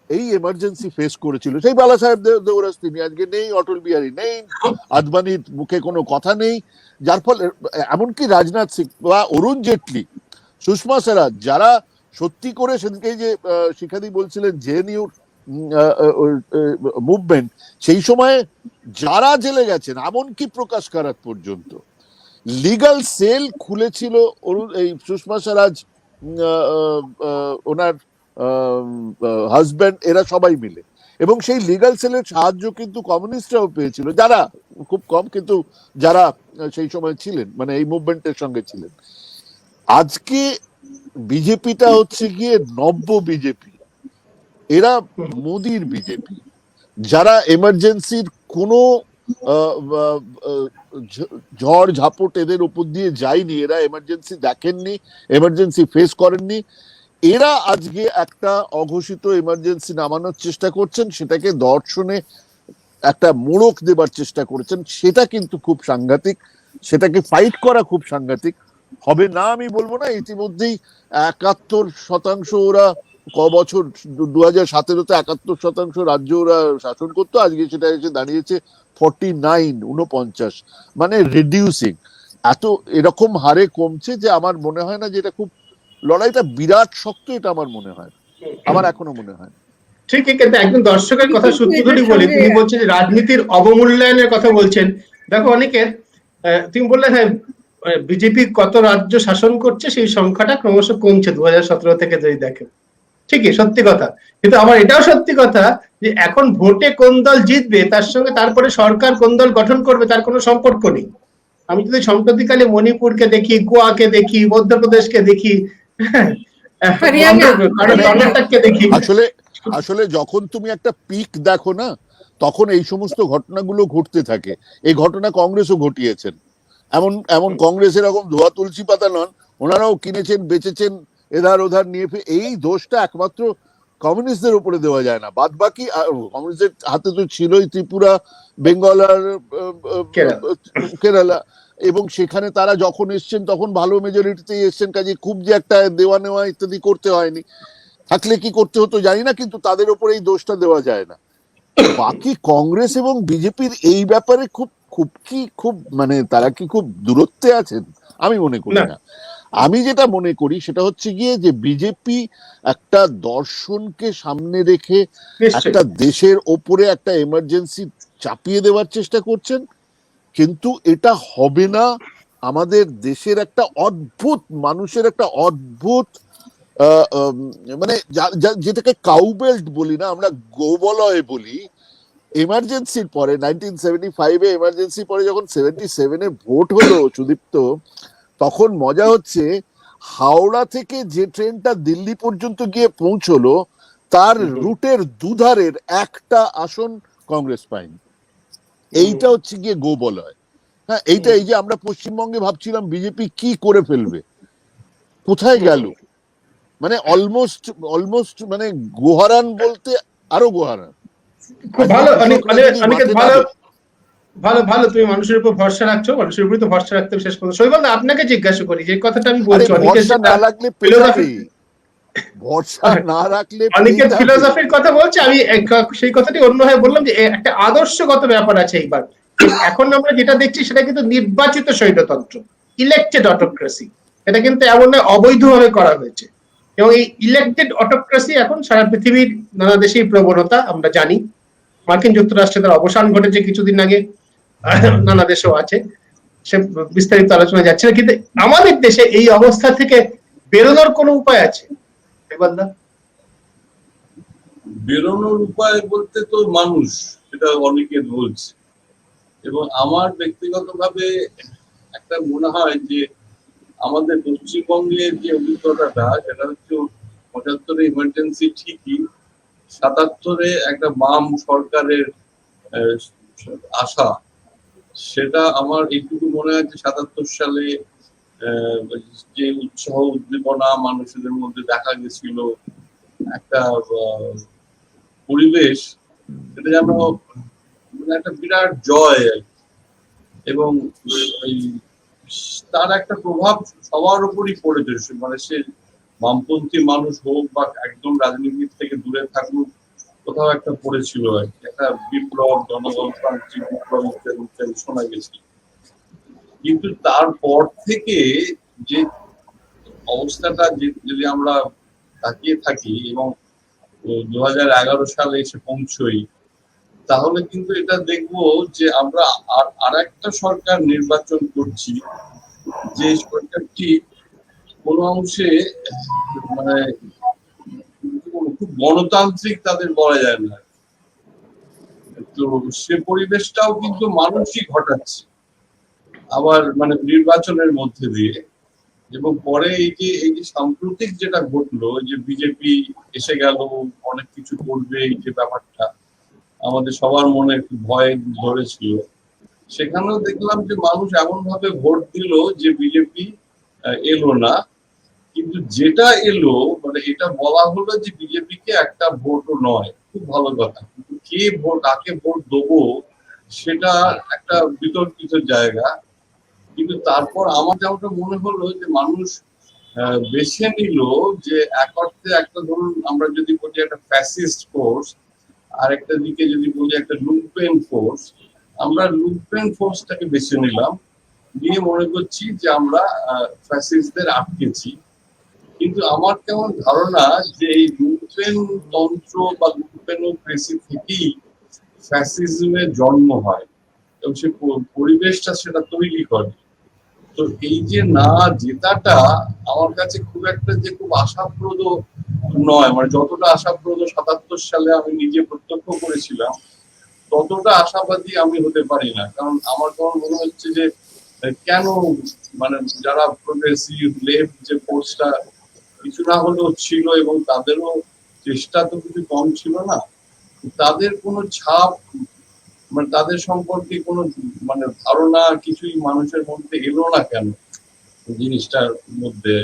এই এমার্জেন্সি ফেস করেছিল, সেই বালা সাহেব দেওরাজ তিনি আজকে নেই, অটল বিহারী নেই, আদবানির মুখে কোনো কথা নেই, যার ফলে এমনকি রাজনাথ সিং বা অরুণ জেটলি, সুষমা স্বরাজ, যারা সত্যি করে সেদিকে যে শিখাদি বলছিলেন জেএনইউর মুভমেন্ট, সেই সময়ে যারা জেলে গেছেন, এমনকি প্রকাশ কারাত পর্যন্ত, লিগাল সেল খুলেছিল এই সুষমা স্বরাজ, ওনার হাজব্যান্ড, এরা সবাই মিলে। এবং সেই লিগাল সেলের সাহায্য কিন্তু কমিউনিস্টরাও পেয়েছিল, যারা খুব কম, কিন্তু যারা সেই সময় ছিলেন, মানে এই মুভমেন্টের সঙ্গে ছিলেন। আজকে বিজেপিটা হচ্ছে গিয়ে নব্য বিজেপি, এরা মোদির বিজেপি, যারা এমার্জেন্সির কোনো ঝড় ঝাপট এদের উপর দিয়ে যায়নি, এরা এমার্জেন্সি দেখেননি, এমার্জেন্সি ফেস করেননি। এরা আজকে একটা অঘোষিত এমার্জেন্সি নামানোর চেষ্টা করছেন, সেটাকে দর্শনে একটা মোড়ক দেবার চেষ্টা করেছেন। সেটা কিন্তু খুব সাংঘাতিক, সেটাকে ফাইট করা খুব সাংঘাতিক। হবে না আমি বলবো না, ইতিমধ্যেই 71% ওরা বছর 2017-তে 71% রাজ্য ওরা শাসন করতো, আজকে সেটা এসে দাঁড়িয়েছে 49, মানে রিডিউসিং। এত এরকম হারে কমছে যে আমার মনে হয় না যে এটা খুব, লড়াইটা বিরাট শক্ত, এটা আমার মনে হয়, আমার এখনো মনে হয়। ঠিক, কিন্তু একজন দর্শকের কথা সূত্র ধরে বলি, তিনি বলছেন যে রাজনীতির অবমূল্যায়নের কথা বলছেন। দেখো অনেকের, তুমি বললে হ্যাঁ বিজেপি কত রাজ্য শাসন করছে সেই সংখ্যাটা ক্রমশ কমছে 2017 থেকে যদি দেখেন, ঠিকই সত্যি কথা। কিন্তু আবার এটাও সত্যি কথা যে এখন ভোটে কোন দল জিতবে তার সঙ্গে তারপরে সরকার কোন দল গঠন করবে তার কোনো সম্পর্ক নেই। আমি যদি সম্প্রতিকালে মণিপুরকে দেখি, গোয়াকে দেখি, মধ্যপ্রদেশকে দেখি, কর্ণাটককে দেখি, আসলে যখন তুমি একটা পিক দেখো না, তখন এই সমস্ত ঘটনাগুলো ঘটতে থাকে। এই ঘটনা কংগ্রেসও ঘটিয়েছেন। এমন কংগ্রেস এরকম ধোয়া তুলসী পাতা নন, ওনারাও কিনেছেন, বেচেছেন, এধার ওধার নিয়ে। এই দোষটা একমাত্র কমিউনিস্টদের উপরে দেওয়া যায় না, বাদ বাকি কমিউনিস্টের হাতে তো ছিলই ত্রিপুরা, বেঙ্গল আর কেরালা, এবং সেখানে তারা যখন এসছেন তখন ভালো মেজরিটিতেই এসছেন, কাজে খুব যে একটা দেওয়া নেওয়া ইত্যাদি করতে হয়নি। থাকলে কি করতে হতো জানি না, কিন্তু তাদের উপরে এই দোষটা দেওয়া যায় না। বাকি কংগ্রেস এবং বিজেপির এই ব্যাপারে খুব মানে তারা কি খুব দূরত্বে আছেন? আমি মনে করি না। আমি যেটা মনে করি সেটা হচ্ছে গিয়ে যে বিজেপি একটা দর্শনকে সামনে রেখে একটা দেশের ওপরে একটা এমার্জেন্সি চাপিয়ে দেওয়ার চেষ্টা করছেন, কিন্তু এটা হবে না। আমাদের দেশের একটা অদ্ভুত, মানুষের একটা অদ্ভুত মানে যেটাকে কাউবেল্ট বলি না আমরা, গোবলয় বলি। এমার্জেন্সির পরে 1975-এ এমার্জেন্সির পরে যখন 77-এ ভোট হলো সুদীপ্ত, তখন মজা হচ্ছে হাওড়া থেকে যে ট্রেনটা দিল্লি পর্যন্ত গিয়ে পৌঁছলো তার রুটের দুধারের একটা আসন কংগ্রেস পায়নি। এইটা হচ্ছে গিয়ে গোবলয়। হ্যাঁ, এইটা এই যে আমরা পশ্চিমবঙ্গে ভাবছিলাম বিজেপি কি করে ফেলবে, কোথায় গেল, মানে অলমোস্ট মানে গোহারান বলতে আরো গোহারান। খুব ভালো, ভালো ভালো তুমি মানুষের উপর ভরসা রাখছো, মানুষের উপরে তো ভরসা রাখতে শেষ পর্যন্ত। শৈবাল আপনাকে জিজ্ঞাসা করি যে কথাটা আমি বলছি, ভরসা না রাখলে ভরসা না রাখলে অনেকের ফিলোসফির কথা বলছে, আমি সেই কথাটি অন্যভাবে বললাম যে একটা আদর্শগত ব্যাপার আছে। এইবার এখন আমরা যেটা দেখছি সেটা কিন্তু নির্বাচিত স্বৈরতন্ত্র, ইলেক্টেড অটোক্রেসি। এটা কিন্তু এমন নয় অবৈধভাবে করা হয়েছে, এবং এই ইলেক্টেড অটোক্রেসি এখন সারা পৃথিবীর নানা দেশেই প্রবণতা আমরা জানি। মার্কিন যুক্তরাষ্ট্রে তার অবসান ঘটেছে কিছুদিন আগে, নানা দেশেও আছে, সে বিস্তারিত আলোচনা যাচ্ছে না। কিন্তু আমাদের দেশে এই অবস্থা থেকে বেরোনোর কোনো উপায় আছে? বেরোনোর উপায় বলতে তো মানুষ, সেটা অনেকে বলছে, এবং আমার ব্যক্তিগতভাবে একটা মনে হয় যে আমাদের পশ্চিমবঙ্গের যে অভিজ্ঞতাটা, সেটা হচ্ছে ৭৫-এ ইমার্জেন্সি ঠিকই, ৭৭-এ একটা বাম সরকারের আশা, সেটা আমার এইটুকু মনে হয় যে ৭৭ সালে যে উৎসাহ উদ্দীপনা মানুষদের মধ্যে দেখা গেছিল, একটা পরিবেশ, এটা যেন একটা বিরাট জয়, এবং তার একটা প্রভাব সবার উপরই পড়েছে। মানে সে বামপন্থী মানুষ হোক বা একদম রাজনীতি থেকে দূরে থাকুক, কোথাও একটা পড়েছিল আর কি, একটা বিপ্লব, জনগণতান্ত্রিক বিপ্লব ইত্যাদি শোনা গেছিল। কিন্তু তারপর থেকে যে অবস্থাটা যদি আমরা তাকিয়ে থাকি এবং 2011 সালে এসে পৌঁছই, তাহলে কিন্তু এটা দেখবো যে আমরা আর একটা সরকার নির্বাচন করছি, যে সরকারটি কোনো অংশে মানে খুব গণতান্ত্রিক তাদের বলা যায় না। তো সে পরিবেশটাও কিন্তু মানুষই ঘটাচ্ছে, আবার মানে নির্বাচনের মধ্যে দিয়ে। এবং পরে এই যে সাম্প্রতিক যেটা ঘটলো, যে বিজেপি এসে গেল, অনেক কিছু করবে, এই যে ব্যাপারটা আমাদের সবার মনে একটু ভয় ধরেছিল, সেখানেও দেখলাম যে মানুষ এমন ভাবে ভোট দিল যে বিজেপি এলো না। কিন্তু যেটা এলো, মানে এটা বলা হলো যে বিজেপিকে একটা ভোটও নয়, খুব ভালো কথা, কিন্তু কে ভোট, কাকে ভোট দেবো, সেটা একটা বিতর্কিত জায়গা। কিন্তু তারপর আমার যেমনটা মনে হলো যে মানুষ বেছে নিল যে এক অর্থে একটা, ধরুন আমরা যদি বলি একটা ফ্যাসিস্ট ফোর্স, আর একটা দিকে যদি বলি একটা লুম্পেন ফোর্স, আমরা লুম্পেন ফোর্সটাকে বেছে নিলাম, নিয়ে মনে করছি যে আমরা ফ্যাসিস্টদের আটকেছি। কিন্তু আমার কেমন ধারণা যে এই লুম্পেন তন্ত্র বা লুম্পেনোক্রেসি থেকেই ফ্যাসিজমের জন্ম হয়, এবং সে পরিবেশটা সেটা তৈরি করে। তো এই যে না জেতাটা আমার কাছে খুব একটা যে খুব আশাপ্রদ নয়, মানে যতটা আশাপ্রদ ৭৭ সালে আমি নিজে প্রত্যক্ষ করেছিলাম, ততটা আশাবাদী আমি হতে পারি না। কারণ আমার কেমন মনে হচ্ছে যে কেন, মানে যারা প্রোগ্রেসিভ লেফট যে ফোর্সটা কিছু না হলেও ছিল, এবং তাদেরও চেষ্টা তো কিছু কম ছিল না, তাদের কোনো ছাপ, মানে তাদের সম্পর্কে কোনো মানে ধারণা কিছুই মানুষের মধ্যে এলো না কেন জিনিসটার মধ্যে।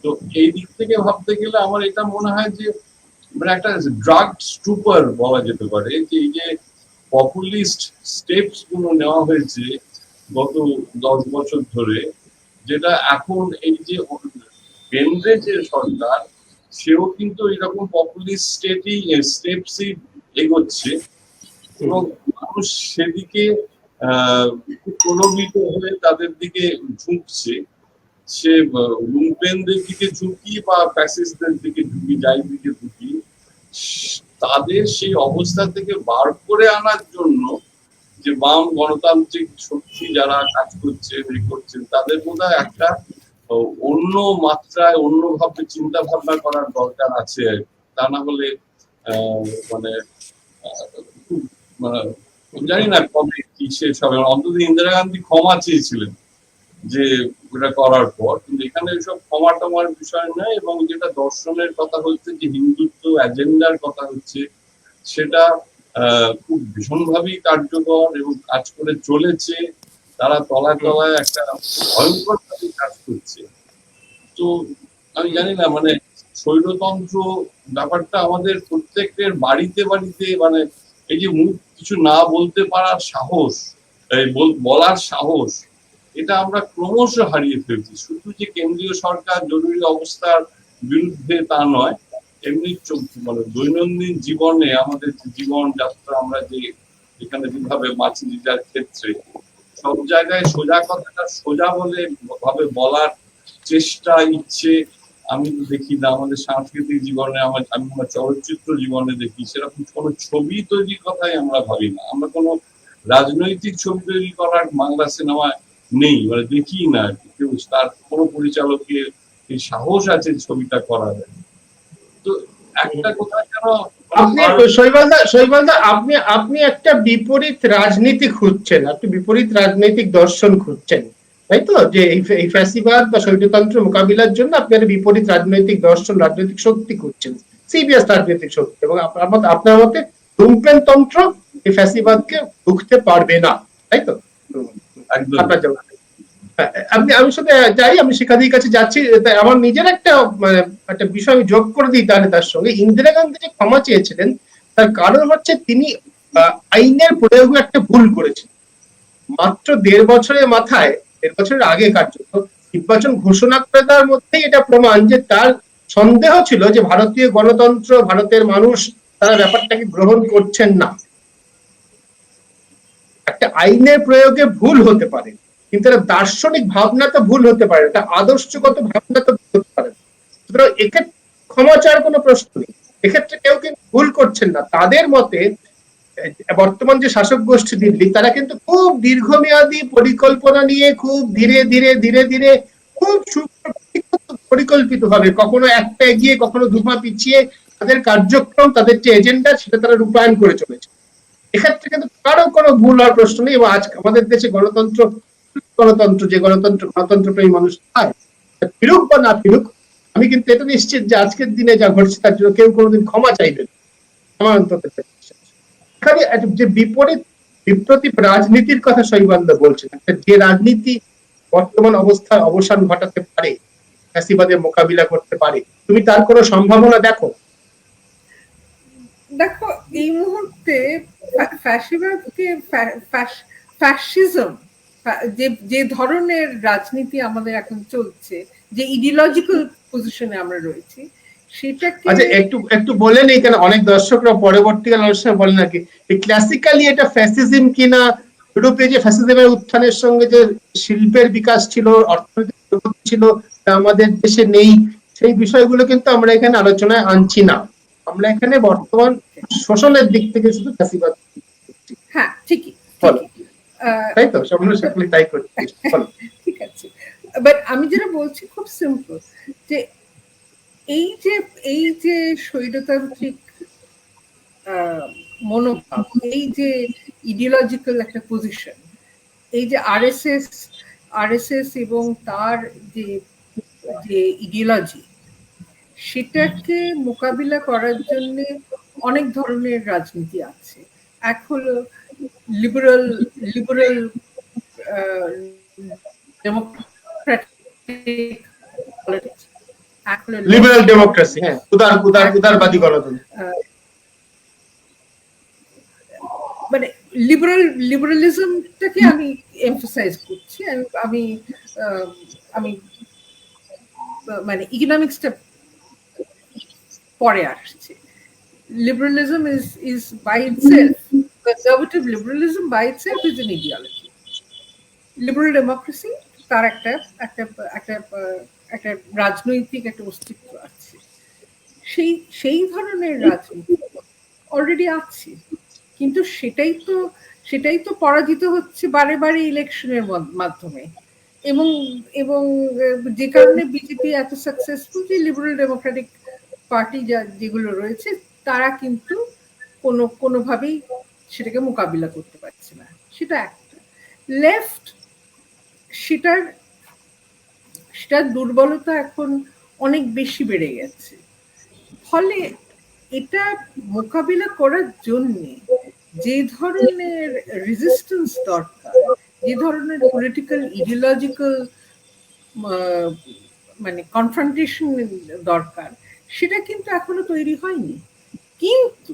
তো এই দিক থেকে ভাবতে গেলে আমার এটা মনে হয় যে মানে একটা ড্রাগ স্টুপার বলা যেতে পারে, যে এই যে পপুলিস্ট স্টেপস গুলো নেওয়া হয়েছে গত 10 বছর ধরে, যেটা এখন এই যে কেন্দ্রে যে সরকার, সেও কিন্তু এরকম পপুলিস্ট স্টেপসই এগোচ্ছে, এবং মানুষ সেদিকে খুব প্রলোভিত হয়ে তাদের দিকে ঝুঁকছে। সে লুম্পেনদের দিকে ঝুঁকি বা ফ্যাসিস্টদের দিকে ঝুঁকি, যাই দিকে ঝুঁকি, তাদের সেই অবস্থা থেকে বার করে আনার জন্য যে বাম গণতান্ত্রিক শক্তি যারা কাজ করছেন, তাদের বোধহয় একটা অন্য মাত্রায় অন্যভাবে চিন্তা ভাবনা করার দরকার আছে। তা না হলে মানে জানি না কবে কি শেষ হবে। অন্তত ইন্দিরা গান্ধী ক্ষমা চেয়েছিলেন যে ওটা করার পর, কিন্তু এখানে এসব ক্ষমা টমার বিষয় নয়। এবং যেটা দর্শনের কথা হচ্ছে, যে হিন্দুত্ব এজেন্ডার কথা হচ্ছে, সেটা খুব ভীষণভাবেই কার্যকর এবং কাজ করে চলেছে। তারা তলায় তলায় একটা ভয়ঙ্কর ভাবে কাজ করছে। তো আমি জানি না, মানে স্বৈরতন্ত্র ব্যাপারটা আমাদের প্রত্যেকের বাড়িতে বাড়িতে, মানে এই যে মুখ কিছু না বলতে পারার সাহস, বলার সাহস, এটা আমরা ক্রমশ হারিয়ে ফেলছি। শুধু যে কেন্দ্রীয় সরকার জরুরি অবস্থার বিরুদ্ধে তা নয়, এমনি মানে দৈনন্দিন জীবনে আমাদের জীবন যাত্রা আমরা যে এখানে যেভাবে মাছিলিটার ক্ষেত্রে সব জায়গায় সোজা কথাটা সোজা বলে ভাবে বলার চেষ্টা ইচ্ছে আমি তো দেখি না আমাদের সাংস্কৃতিক জীবনে আমি আমার চলচ্চিত্র জীবনে দেখি সেরকম কোনো ছবি তৈরির কথাই আমরা ভাবি না। আমরা কোনো রাজনৈতিক ছবি তৈরি করার বাংলা সিনেমায় নেই, মানে দেখি না কেউ, তার কোনো পরিচালকের এই সাহস আছে ছবিটা করার। তো একটা কথা যেন আপনি শৈবালদা আপনি একটা বিপরীত রাজনীতি খুঁজছেন, আপনি বিপরীত রাজনৈতিক দর্শন খুঁজছেন, তাই তো? যে এই ফ্যাসিবাদ বা স্বৈরতন্ত্র মোকাবিলার জন্য আপনি একটা বিপরীত রাজনৈতিক দর্শন, রাজনৈতিক শক্তি খুঁজছেন, সিবিএস রাজনৈতিক শক্তি, এবং আপনার মতে লুম্পেন তন্ত্র এই ফ্যাসিবাদকে রুখতে পারবে না, তাই তো? আপনার জবাব। আমি সাথে যাই, আমি শিক্ষার্থীর কাছে যাচ্ছি। আমার নিজের একটা একটা বিষয় আমি যোগ করে দিই তাহলে তার সঙ্গে। ইন্দিরা গান্ধী যে ক্ষমা চেয়েছিলেন তার কারণ হচ্ছে তিনি আইনের প্রয়োগে একটা ভুল করেছেন। মাত্র 1.5 বছরের মাথায়, 1.5 বছরের আগে কার্যত নির্বাচন ঘোষণা করে দেওয়ার মধ্যেই এটা প্রমাণ যে তার সন্দেহ ছিল যে ভারতীয় গণতন্ত্র, ভারতের মানুষ তারা ব্যাপারটাকে গ্রহণ করছেন না। একটা আইনের প্রয়োগে ভুল হতে পারে, কিন্তু একটা দার্শনিক ভাবনা তো ভুল হতে পারে, একটা আদর্শগত ভাবনা তো ভুল হতে পারে। সুতরাং এক্ষেত্রে ক্ষমা চাওয়ার কোনো প্রশ্ন নেই। এক্ষেত্রে কেউ কিন্তু ভুল করছেন না। তাদের মতে বর্তমান যে শাসক গোষ্ঠী দিল্লি, তারা কিন্তু খুব দীর্ঘমেয়াদী পরিকল্পনা নিয়ে খুব ধীরে ধীরে ধীরে ধীরে খুব পরিকল্পিত ভাবে, কখনো একটা এগিয়ে কখনো দুপা পিছিয়ে তাদের কার্যক্রম, তাদের যে এজেন্ডা সেটা তারা রূপায়ণ করে চলেছে। এক্ষেত্রে কিন্তু কারো কোনো ভুল হওয়ার প্রশ্ন নেই। এবং আজ আমাদের দেশে গণতন্ত্র যে গণতন্ত্রপ্রেমী মানুষ চায়, ফিরুক বা না ফিরুক, আমি কিন্তু এটা নিশ্চিত যে আজকের দিনে যা ঘটছে তার জন্য কেউ কোনোদিন ক্ষমা চাইবেন আমার অন্তত। এখানে যে বিপ্রতীপ রাজনীতির কথা শৈবালদা বলছেন, যে রাজনীতি বর্তমান অবস্থার অবসান ঘটাতে পারে, ফ্যাসিবাদের মোকাবিলা করতে পারে, তুমি তার কোনো সম্ভাবনা দেখো? দেখো, এই মুহূর্তে ফ্যাসিবাদকে ফ্যাসিজম যে ধরনের রাজনীতি আমাদের এখন চলছে, যে ইডিওলজিক্যাল পজিশনে আমরা রয়েছি, সেটাকে আচ্ছা একটু বলে নেই কেন, অনেক দর্শকরা পরবর্তীকালে আলোচনা বলেন নাকি ক্লাসিক্যালি এটা ফ্যাসিজম কিনা, ইউরোপে যে ফ্যাসিজমের উত্থানের সঙ্গে যে শিল্পের বিকাশ ছিল, অর্থনৈতিক ছিল, আমাদের দেশে নেই, সেই বিষয়গুলো কিন্তু আমরা এখানে আলোচনায় আনছি না। আমরা এখানে বর্তমান শোষণের দিক থেকে শুধু ফ্যাসিবাদ। হ্যাঁ ঠিকই, তাই তো? সকলে তাই করছি। ঠিক আছে, বাট আমি যেটা বলছি খুব সিম্পল, যে এই যে স্বৈরতান্ত্রিক মনোভাব, এই যে ইডিওলজিক্যাল একটা পজিশন, এই যে আরএসএস এবং তার যে ইডিওলজি, সেটাকে মোকাবিলা করার জন্য অনেক ধরনের রাজনীতি আছে। এক হলো liberal Democratic politics, liberal democracy, হ্যাঁ, উদারবাদী গণতন্ত্র। মানে লিবারালিজমটাকে আমি এমফাসাইজ করছি। আমি মানে ইকোনমিক্সটা পরে আসছে। Liberalism is by itself, conservative liberalism by itself is an ideology. Liberal democracy তার একটা রাজনৈতিক একটা অস্তিত্ব আছে। সেই ধরনের রাজনীতি অলরেডি আছে, কিন্তু সেটাই তো পরাজিত হচ্ছে বারে বারে ইলেকশনের মাধ্যমে। এবং যে কারণে বিজেপি এত সাকসেসফুল, যে লিবারেল ডেমোক্রেটিক পার্টি যেগুলো রয়েছে তারা কিন্তু কোনোভাবেই সেটাকে মোকাবিলা করতে পারছে না। সেটা একটা। লেফট, সেটার দুর্বলতা এখন অনেক বেশি বেড়ে গেছে। ফলে এটা মোকাবিলা করার জন্য যে ধরনের রেজিস্ট্যান্স দরকার, যে ধরনের পলিটিক্যাল ইডিওলজিক্যাল মানে কনফ্রন্টেশন দরকার, সেটা কিন্তু এখনো তৈরি হয়নি। কিন্তু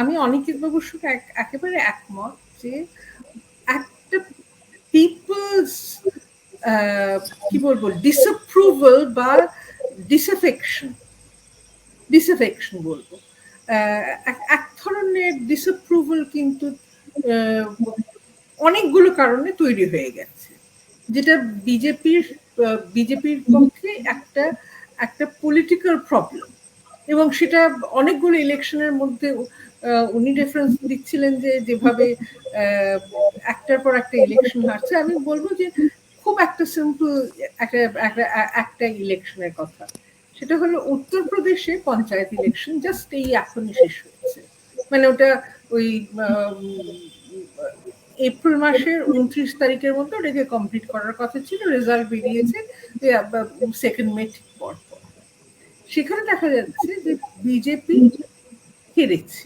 আমি অনিকেত বাবুর সঙ্গে একেবারে একমত যে একটা পিপলস কি বলবো ডিসঅ্যাপ্রুভাল বা ডিসঅ্যাফেকশন বলবো, এক ধরনের ডিসঅ্যাপ্রুভাল কিন্তু অনেকগুলো কারণে তৈরি হয়ে গেছে, যেটা বিজেপির পক্ষে একটা একটা পলিটিক্যাল প্রবলেম। এবং সেটা অনেকগুলো ইলেকশনের মধ্যে উনি রেফারেন্স দিচ্ছিলেন যে যেভাবে একটার পর একটা ইলেকশন হারছে। আমি বলবো যে খুব একটা সিম্পল একটা ইলেকশনের কথা, সেটা হলো উত্তরপ্রদেশে পঞ্চায়েত ইলেকশন জাস্ট এই এখনই শেষ হয়েছে। মানে ওটা ওই এপ্রিল মাসের 29 তারিখের মধ্যে ওটাকে কমপ্লিট করার কথা ছিল, রেজাল্ট বেরিয়েছে সেকেন্ড মে ঠিক পর। সেখানে দেখা যাচ্ছে যে বিজেপি হেরেছে,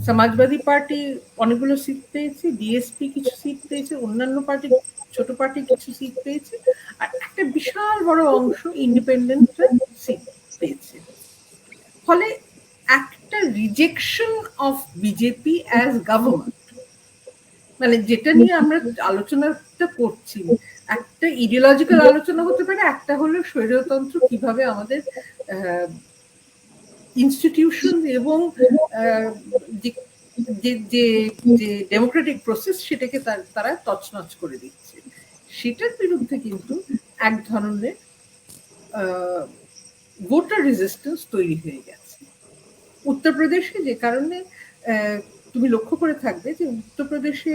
সমাজবাদী পার্টি অনেকগুলো সিট পেয়েছে, বিএসপি কিছু সিট পেয়েছে, অন্যান্য পার্টি ছোট পার্টি কিছু সিট পেয়েছে, আর একটা বিশাল বড় অংশ ইন্ডিপেন্ডেন্টরা সিট পেয়েছে। ফলে একটা rejection of BJP as government, মানে যেটা নিয়ে আমরা আলোচনাটা করছি, একটা ইডিওলজিক্যাল আলোচনা হতে পারে, একটা হলো স্বৈরতন্ত্র কিভাবে আমাদের ইনস্টিটিউশন এবং যে ডেমোক্রেটিক প্রসেস সেটাকে তারা তছনছ করে দিচ্ছে, সেটার বিরুদ্ধে কিন্তু এক ধরনের ভোটার রেজিস্ট্যান্স তৈরি হয়ে গেছে উত্তরপ্রদেশে। যে কারণে তুমি লক্ষ্য করে থাকবে যে উত্তরপ্রদেশে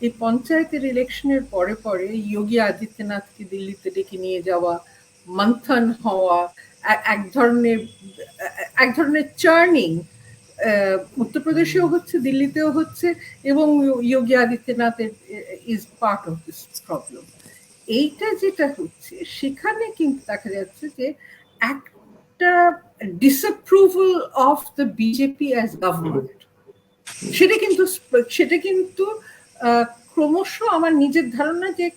এই পঞ্চায়েতের ইলেকশনের পরে পরে যোগী আদিত্যনাথকে দিল্লিতে ডেকে নিয়ে যাওয়া, মন্থন হওয়া, এক ধরনের চার্নিং উত্তরপ্রদেশেও হচ্ছে, দিল্লিতেও হচ্ছে, এবং যোগী আদিত্যনাথের is part of this problem. এইটা যেটা হচ্ছে সেখানে কিন্তু দেখা যাচ্ছে যে একটা disapproval of the BJP as government, সেটা কিন্তু ক্রমশ আমার নিজের ধারণা যে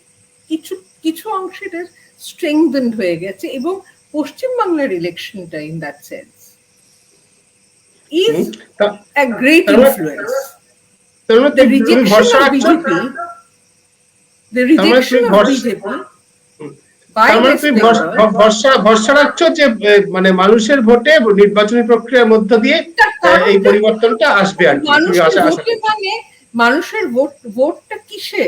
কিছু অংশে এটা স্ট্রেংথেনড হয়ে গেছে, এবং পশ্চিমবাংলার ইলেকশনটা in that sense is a great influence. The rejection of BJP ভরসা রাখছো যে মানে মানুষের ভোটে নির্বাচনী প্রক্রিয়ার মধ্য দিয়ে এই পরিবর্তনটা আসবে আর কি। মানে মানুষের ভোটটা কিসে?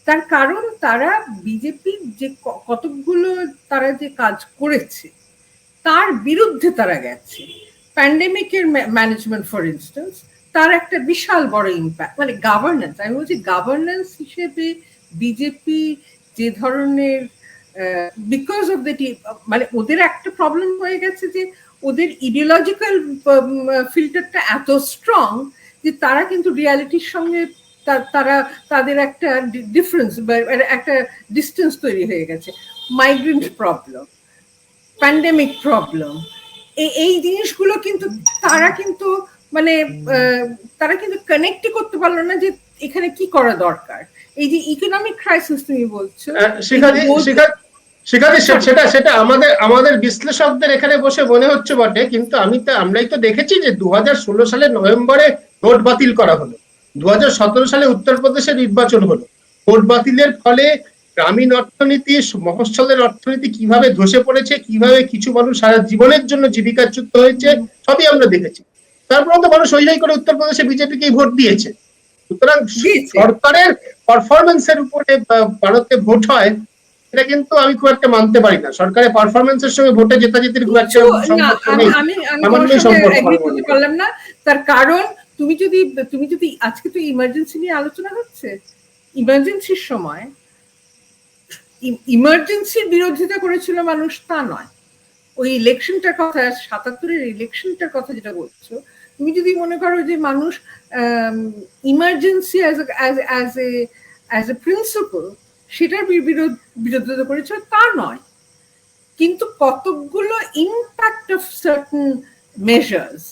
তার কারণ তারা বিজেপি যে কতগুলো তারা যে কাজ করেছে তার বিরুদ্ধে তারা গেছে। প্যান্ডেমিকের ম্যানেজমেন্ট ফর ইনস্টেন্স, তার একটা বিশাল বড় ইম্প্যাক্ট, মানে গভর্নেন্স, আমি বলছি গভর্নেন্স হিসেবে বিজেপি যে ধরনের বিকজ অফ দ্যাট, মানে ওদের একটা প্রবলেম হয়ে গেছে যে ওদের ইডিওলজিক্যাল ফিল্টারটা এত স্ট্রং যে তারা কিন্তু রিয়ালিটির সঙ্গে তাদের একটা ডিফারেন্স বা একটা ডিস্টেন্স তৈরি হয়ে গেছে। মাইগ্রেন্ট প্রবলেম, প্যান্ডেমিক প্রবলেম, এই জিনিসগুলো কিন্তু তারা কিন্তু মানে তারা কিন্তু কানেক্টই করতে পারলো না যে এখানে কি করা দরকার। এই যে ইকোনমিক ক্রাইসিস তুমি বলছো, সেটা আমাদের বিশ্লেষকদের এখানে বসে মনে হচ্ছে বটে, কিন্তু আমরাই তো দেখেছি যে 2016 সালের নভেম্বরে ভোট বাতিল করা হলো, 2017 সালে উত্তরপ্রদেশে নির্বাচন হলো। ভোট বাতিলের ফলে গ্রামীণ অর্থনীতি, মফস্বলের অর্থনীতি কিভাবে ধসে পড়েছে, কিভাবে কিছু মানুষ সারা জীবনের জন্য জীবিকাচ্যুত হয়েছে, সবই আমরা দেখেছি। তারপর তো মানুষ ওই করে উত্তরপ্রদেশে বিজেপিকেই ভোট দিয়েছে। সুতরাং সরকারের পারফরমেন্সের উপরে ভারতে ভোট হয়, এটা কিন্তু আমি খুব একটা মানতে পারি না। সরকারের পারফরমেন্সের সঙ্গে ভোটে জেতাজেতির খুব একটা সম্পর্ক নেই। আমি বললাম না, তার কারণ তুমি যদি আজকে তো ইমার্জেন্সি নিয়ে আলোচনা হচ্ছে, ইমার্জেন্সির সময় ইমার্জেন্সির বিরোধিতা করেছিল মানুষ তা নয়। ওই ইলেকশনটার কথা, 77-এর ইলেকশনটার কথা যেটা বলছো, তুমি যদি মনে করো যে মানুষ ইমার্জেন্সি অ্যাজ এ প্রিন্সিপল সেটার বিরোধিতা করেছিল তা নয়, কিন্তু কতগুলো ইম্প্যাক্ট অফ সার্টেন মেজার্স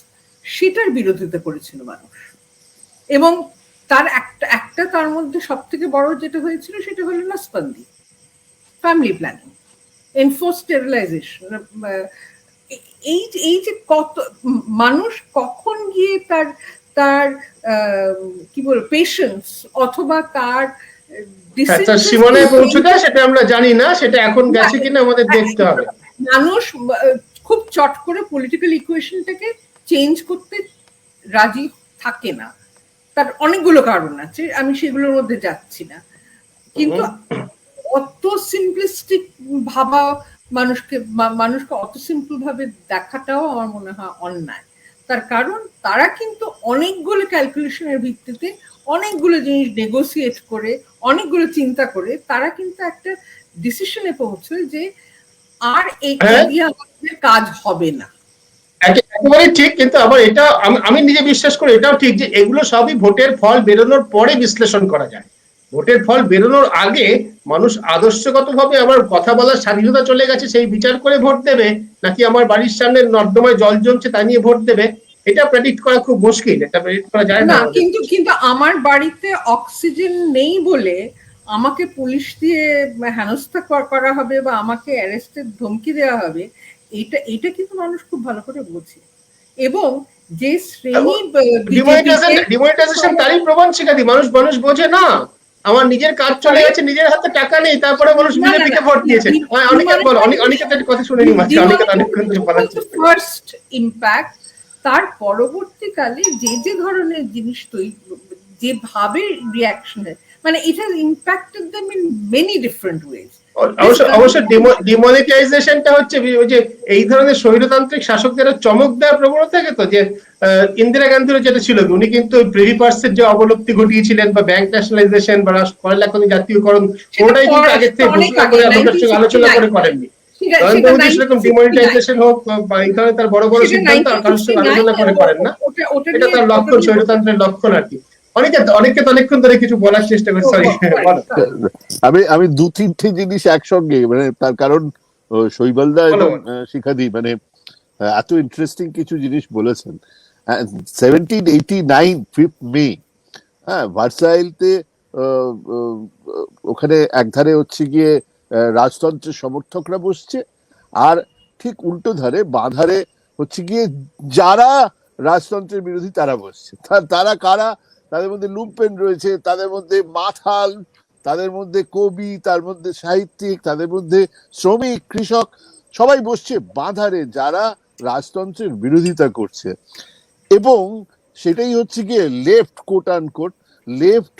সেটার বিরোধিতা করেছিল মানুষ। এবং তার তার মধ্যে সব থেকে বড় যেটা হয়েছিল সেটা হলো নাসবন্দি, ফ্যামিলি প্ল্যানিং, এনফোর্স স্টেরিলাইজেশন। এই যে কত মানুষ কখন গিয়ে তার কি বল পেশেন্স অথবা তার সীমানায় পৌঁছে যায় সেটা আমরা জানি না, সেটা এখন গেছে কিনা আমাদের দেখতে হবে। মানুষ খুব চট করে পলিটিক্যাল ইকুয়েশনটাকে চেঞ্জ করতে রাজি থাকে না। তার অনেকগুলো কারণ আছে, আমি সেগুলোর মধ্যে যাচ্ছি না, কিন্তু অত সিম্পলিস্টিক ভাবা মানুষকে অত সিম্পল ভাবে দেখাটাও আমার মনে হয় অন্যায়। তার কারণ তারা কিন্তু অনেকগুলো ক্যালকুলেশনের ভিত্তিতে অনেকগুলো জিনিস নেগোসিয়েট করে, অনেকগুলো চিন্তা করে তারা কিন্তু একটা ডিসিশনে পৌঁছয় যে আর এই দিয়ে আমাদের কাজ হবে না। একেবারে ঠিক, কিন্তু আবার এটা আমি নিজে বিশ্বাস করি, এটাও ঠিক যে এগুলো সবই ভোটের ফল বেরোনোর পরে বিশ্লেষণ করা যায়। ভোটের ফল বেরোনোর আগে মানুষ আদর্শগতভাবে আমার কথা বলার স্বাধীনতা চলে গেছে সেই বিচার করে ভোট দেবে, নাকি আমার বাড়ির সামনে নর্দমায় জল জমছে তা নিয়ে ভোট দেবে, এটা প্রেডিক্ট করা খুব মুশকিল, এটা প্রেডিক্ট করা যায় না। কিন্তু আমার বাড়িতে অক্সিজেন নেই বলে আমাকে পুলিশ দিয়ে হেনস্থা করা হবে বা আমাকে অ্যারেস্টের ধমকি দেওয়া হবে, এটা কিন্তু মানুষ খুব ভালো করে বোঝে। এবং যে শ্রেণী ডিমনিটাইজেশন তারই প্রমাণ শিখাতি, মানুষ বোঝে না, আমার নিজের কাজ চলে গেছে, নিজের হাতে টাকা নেই, তারপরে মানুষ বিজেপিকে ভোট দিয়েছে। অনেকের কথা শুনে নি, ফার্স্ট ইম্প্যাক্ট, তার পরবর্তীকালে যে ধরনের জিনিস তৈরি, যেভাবে রিয়াকশন, মানে it has impacted them in many different ways. অবশ্য ডিমনিটাইজেশনটা হচ্ছে ওই যে এই ধরনের স্বৈরতান্ত্রিক শাসকদের চমক দেওয়ার প্রবণতা থাকে তো, যে ইন্দিরা গান্ধীর যেটা ছিল, উনি কিন্তু প্রিভি পার্সের যে অবলুপ্তি ঘটিয়েছিলেন বা ব্যাংক ন্যাশনালাইজেশন বা কয়লা খনি জাতীয়করণ, ওটাই কিন্তু আগের থেকে ঘোষণা করে আমাদের সঙ্গে আলোচনা করে করেননি। নরেন্দ্র মোদী সেরকম ডিমনিটাইজেশন হোক বা এই ধরনের তার বড় বড় সিদ্ধান্ত কারোর সঙ্গে আলোচনা করে করেন না, এটা তার লক্ষণ, স্বৈরতন্ত্রের লক্ষণ আর কি। অনেককে তো অনেকক্ষণ ধরে কিছু বলার চেষ্টা করছি, সরি। আমি দু তিনটে জিনিস একসঙ্গে, মানে তার কারণ শৈবালদা এবং শিখাদি মানে এত ইন্টারেস্টিং কিছু জিনিস বলেছেন। 1789 5th মে, হ্যাঁ, ভার্সাইলতে ওখানে একধারে হচ্ছে গিয়ে রাজতন্ত্রের সমর্থকরা বসছে, আর ঠিক উল্টো ধারে বাঁধারে হচ্ছে গিয়ে যারা রাজতন্ত্রের বিরোধী তারা বসছে। তারা কারা? তাদের মধ্যে লুম্পেন রয়েছে, তাদের মধ্যে মাথাল, তাদের মধ্যে কবি, তার মধ্যে সাহিত্যিক, তাদের মধ্যে শ্রমিক, কৃষক, সবাই বসছে বাঁধারে যারা রাজতন্ত্রের বিরোধিতা করছে। এবং সেটাই হচ্ছে গিয়ে লেফট, কোট আনকোট লেফট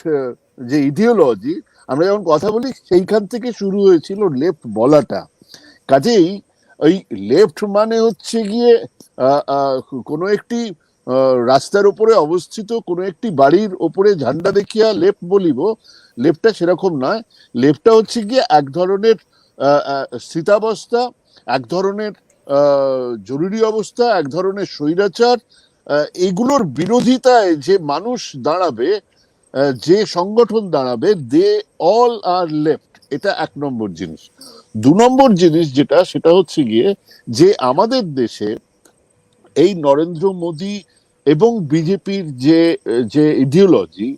যে ইডিওলজি, আমরা যখন কথা বলি সেইখান থেকে শুরু হয়েছিল লেফট বলাটা। কাজেই ওই লেফট মানে হচ্ছে গিয়ে কোনো একটি রাস্তার উপরে অবস্থিত কোনো একটি বাড়ির ওপরে ঝান্ডা দেখিয়া লেফট বলিব, লেফটটা সেরকম নয়। লেফটটা হচ্ছে গিয়ে এক ধরনের স্থিতাবস্থা, এক ধরনের জরুরি অবস্থা, এক ধরনের স্বৈরাচার, এগুলোর বিরোধিতায় যে মানুষ দাঁড়াবে, যে সংগঠন দাঁড়াবে, দে অল আর লেফট। এটা এক নম্বর জিনিস। দু নম্বর জিনিস যেটা, সেটা হচ্ছে গিয়ে যে আমাদের দেশে এই নরেন্দ্র মোদী এবং বিজেপির যে ইডিওলজি,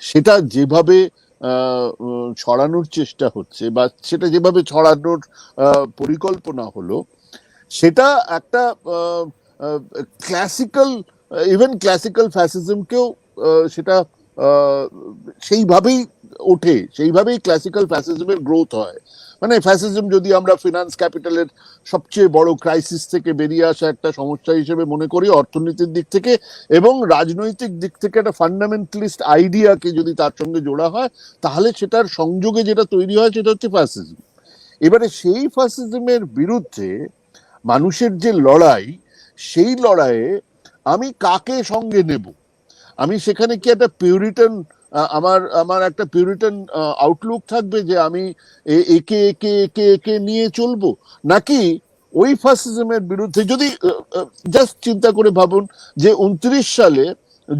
সেটা যেভাবে ছড়ানোর চেষ্টা হচ্ছে বা সেটা যেভাবে ছড়ানোর পরিকল্পনা হলো, সেটা একটা ক্লাসিক্যাল, ইভেন ক্লাসিক্যাল ফ্যাসিজমকেও সেটা সেইভাবেই ওঠে, সেইভাবেই ক্লাসিক্যাল ফ্যাসিজমের গ্রোথ হয়। মানে ফ্যাসিজম যদি আমরা ফিনান্স ক্যাপিটালের সবচেয়ে বড় ক্রাইসিস থেকে বেরিয়ে আসা একটা সমস্যা হিসেবে মনে করি অর্থনীতির দিক থেকে, এবং রাজনৈতিক দিক থেকে একটা ফান্ডামেন্টালিস্ট আইডিয়াকে যদি তার সঙ্গে জোড়া হয়, তাহলে সেটার সংযোগে যেটা তৈরি হয় সেটা হচ্ছে ফ্যাসিজম। এবারে সেই ফ্যাসিজমের বিরুদ্ধে মানুষের যে লড়াই, সেই লড়াইয়ে আমি কাকে সঙ্গে নেব? আমি সেখানে কি একটা পিউরিটান, আমার একটা পিউরিটান আউটলুক থাকবে যে আমি একে একে একে একে নিয়ে চলবো, নাকি ওই ফ্যাসিজমের বিরুদ্ধে? যদি জাস্ট চিন্তা করে ভাবুন যে 29 সালে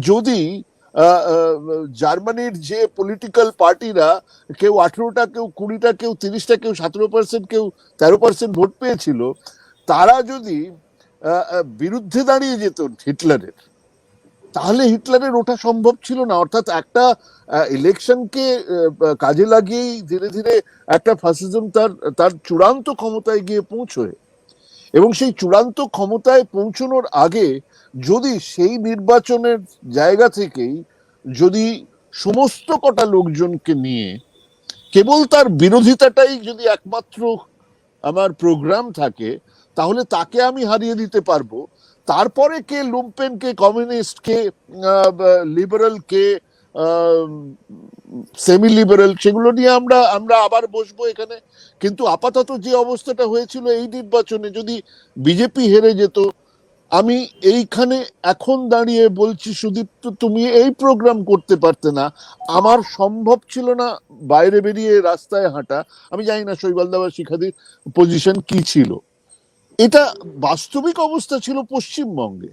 যদি জার্মানির যে পলিটিক্যাল পার্টিরা কেউ 18টা, কেউ 20টা, কেউ 30টা, কেউ 17%, কেউ 13% ভোট পেয়েছিল, তারা যদি বিরুদ্ধে দাঁড়িয়ে যেত হিটলারের, তাহলে হিটলারের ওঠা সম্ভব ছিল না। অর্থাৎ একটা ইলেকশনকে কাজে লাগিয়েই ধীরে ধীরে একটা ফ্যাসিজম তার চূড়ান্ত ক্ষমতায় গিয়ে পৌঁছয়, এবং সেই চূড়ান্ত ক্ষমতায় পৌঁছানোর আগে যদি সেই নির্বাচনের জায়গা থেকেই যদি সমস্ত কটা লোকজনকে নিয়ে কেবল তার বিরোধিতাটাই যদি একমাত্র আমার প্রোগ্রাম থাকে, তাহলে তাকে আমি হারিয়ে দিতে পারবো। তারপরে কে লুম্পেন, কে কমিউনিস্ট, কে লিবারেল, কে সেমি লিবারেল, সেগুলো নিয়ে আমরা আমরা আবার বসবো এখানে। কিন্তু আপাতত যে অবস্থাটা হয়েছিল এই নির্বাচনে, যদি বিজেপি হেরে যেত, আমি এইখানে এখন দাঁড়িয়ে বলছি সুদীপ্ত, তুমি এই প্রোগ্রাম করতে পারতে না, আমার সম্ভব ছিল না বাইরে বেরিয়ে রাস্তায় হাঁটা। আমি জানি না শৈবালদা বা শিখাদির পজিশন কি ছিল, এটা বাস্তবিক অবস্থা ছিল পশ্চিমবঙ্গে,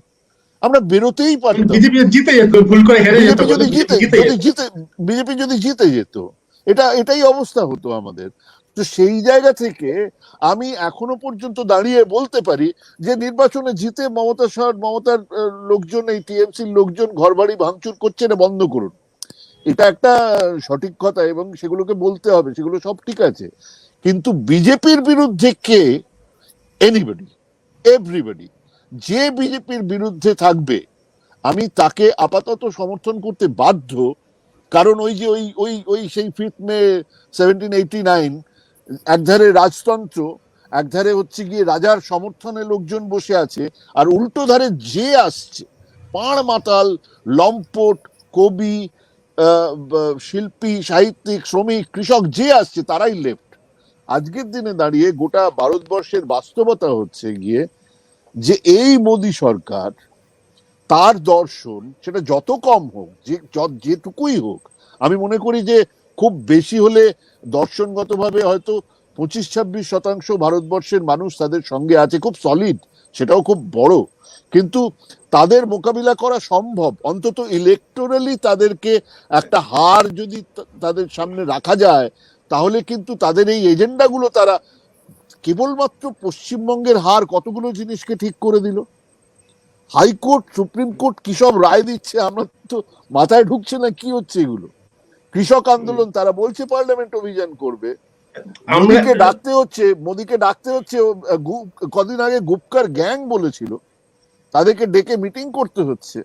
আমরা বেরোতেই পারতাম। বিজেপি জিতে যেত, ভুল করে হেরে যেত, বিজেপি যদি জিতে যেত, এটাই অবস্থা হতো আমাদের। তো সেই জায়গা থেকে আমি এখনো পর্যন্ত দাঁড়িয়ে বলতে পারি যে নির্বাচনে জিতে মমতার লোকজন, এই টিএমসির লোকজন ঘরবাড়ি ভাঙচুর করছে, না বন্ধ করুন, এটা একটা সঠিক কথা এবং সেগুলোকে বলতে হবে, সেগুলো সব ঠিক আছে। কিন্তু বিজেপির বিরুদ্ধে কে? এনিবডি, এভরিবডি, যে বিজেপির বিরুদ্ধে থাকবে আমি তাকে আপাতত সমর্থন করতে বাধ্য। কারণ ওই যে ওই ওই ওই সেই 5 মে 1789, একধারে রাজতন্ত্র, একধারে হচ্ছে গিয়ে রাজার সমর্থনে লোকজন বসে আছে, আর উল্টো ধারে যে আসছে পাড় মাতাল, লম্পট, কবি, শিল্পী, সাহিত্যিক, শ্রমিক, কৃষক, যে আসছে তারাই লেফট। আজকের দিনে দাঁড়িয়ে গোটা ভারতবর্ষের বাস্তবতা হচ্ছে গিয়ে যে এই মোদী সরকার, তার দর্শন, সেটা যত কম হোক, যেটুকুই হোক, আমি মনে করি যে খুব বেশি হলে দর্শনগতভাবে হয়তো 25-26% ভারতবর্ষের মানুষ তাদের সঙ্গে আছে, খুব সলিড, সেটাও খুব বড়, কিন্তু তাদের মোকাবিলা করা সম্ভব, অন্তত ইলেকটোরালি তাদেরকে একটা হার যদি তাদের সামনে রাখা যায়, তাহলে কিন্তু তাদের এই এজেন্ডাগুলো তারা, কেবলমাত্র পশ্চিমবঙ্গের হার কতগুলো জিনিসকে ঠিক করে দিল। হাইকোর্ট, সুপ্রিম কোর্ট কি সব রায় দিচ্ছে আমরা তো মাথায় ঢুকছে না, কি হচ্ছে এগুলো। কৃষক আন্দোলন, তারা বলছে পার্লামেন্ট অভিযান করবে, মোদীকে ডাকতে হচ্ছে কদিন আগে গুপকার গ্যাং বলেছিল, তাদেরকে ডেকে মিটিং করতে হচ্ছে।